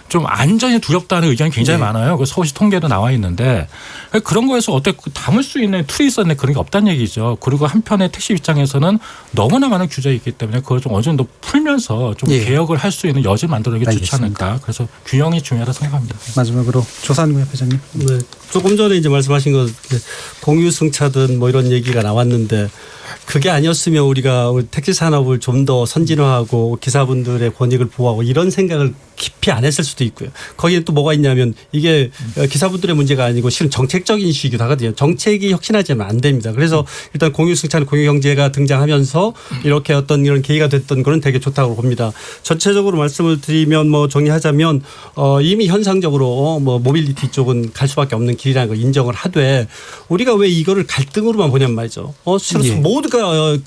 좀 안전이 두렵다는 의견이 굉장히 많아요. 그 서울시 통계도 나와 있는데 그런 거에서 어떻게 담을 수 있는 툴이 있었는데 그런 게 없다는 얘기죠. 그리고 한편에 택시 입장에서는 너무나 많은 규제가 있기 때문에 그걸 좀 어느 정도 풀면서 좀 개혁을 할 수 있는 여지를 만들어내기 좋지 않을까. 그래서 균형이 중요하다고 생각합니다. 마지막으로 조산구 협회장님. 네. 조금 전에 이제 말씀하신 것 공유 승차든 뭐 이런 얘기가 나왔는데 그게 아니었으면 우리가 택시 산업을 좀 더 선진화하고 기사분들의 권익을 보호하고 이런 생각을 깊이 안 했을 수도 있고요. 거기에 또 뭐가 있냐면 이게 기사분들의 문제가 아니고 실은 정책적인 이슈이기도 하거든요. 정책이 혁신하지면 안 됩니다. 그래서 일단 공유승차는 공유경제가 등장하면서 이렇게 어떤 이런 계기가 됐던 건 되게 좋다고 봅니다. 전체적으로 말씀을 드리면 뭐 정리하자면 이미 현상적으로 뭐 모빌리티 쪽은 갈 수밖에 없는 길이라는 걸 인정을 하되 우리가 왜 이거를 갈등으로만 보냐면 말이죠. 실은 모두가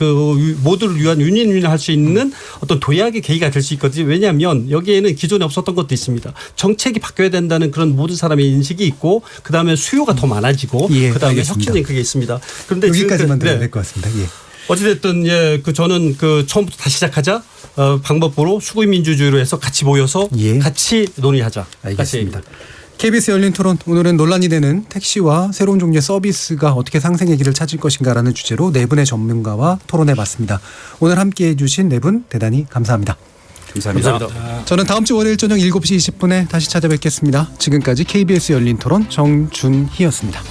모두를 위한 윈윈할 수 있는 어떤 도약의 계기가 될 수 있거든요. 왜냐하면 여기에는 기존에 없었던 것도 있습니다. 정책이 바뀌어야 된다는 그런 모든 사람의 인식이 있고 그다음에 수요가 더 많아지고 그다음에 혁신이 그게 있습니다. 그런데 여기까지만 들어야 될 것 같습니다. 어찌됐든 저는 처음부터 다시 시작하자 방법으로 수구민주주의로 해서 같이 모여서 같이 논의하자. 알겠습니다. KBS 열린 토론 오늘은 논란이 되는 택시와 새로운 종류의 서비스가 어떻게 상생의 길을 찾을 것인가라는 주제로 네 분의 전문가와 토론해봤습니다. 오늘 함께해 주신 네 분 대단히 감사합니다. 감사합니다. 저는 다음 주 월요일 저녁 7시 20분에 다시 찾아뵙겠습니다. 지금까지 KBS 열린 토론 정준희였습니다.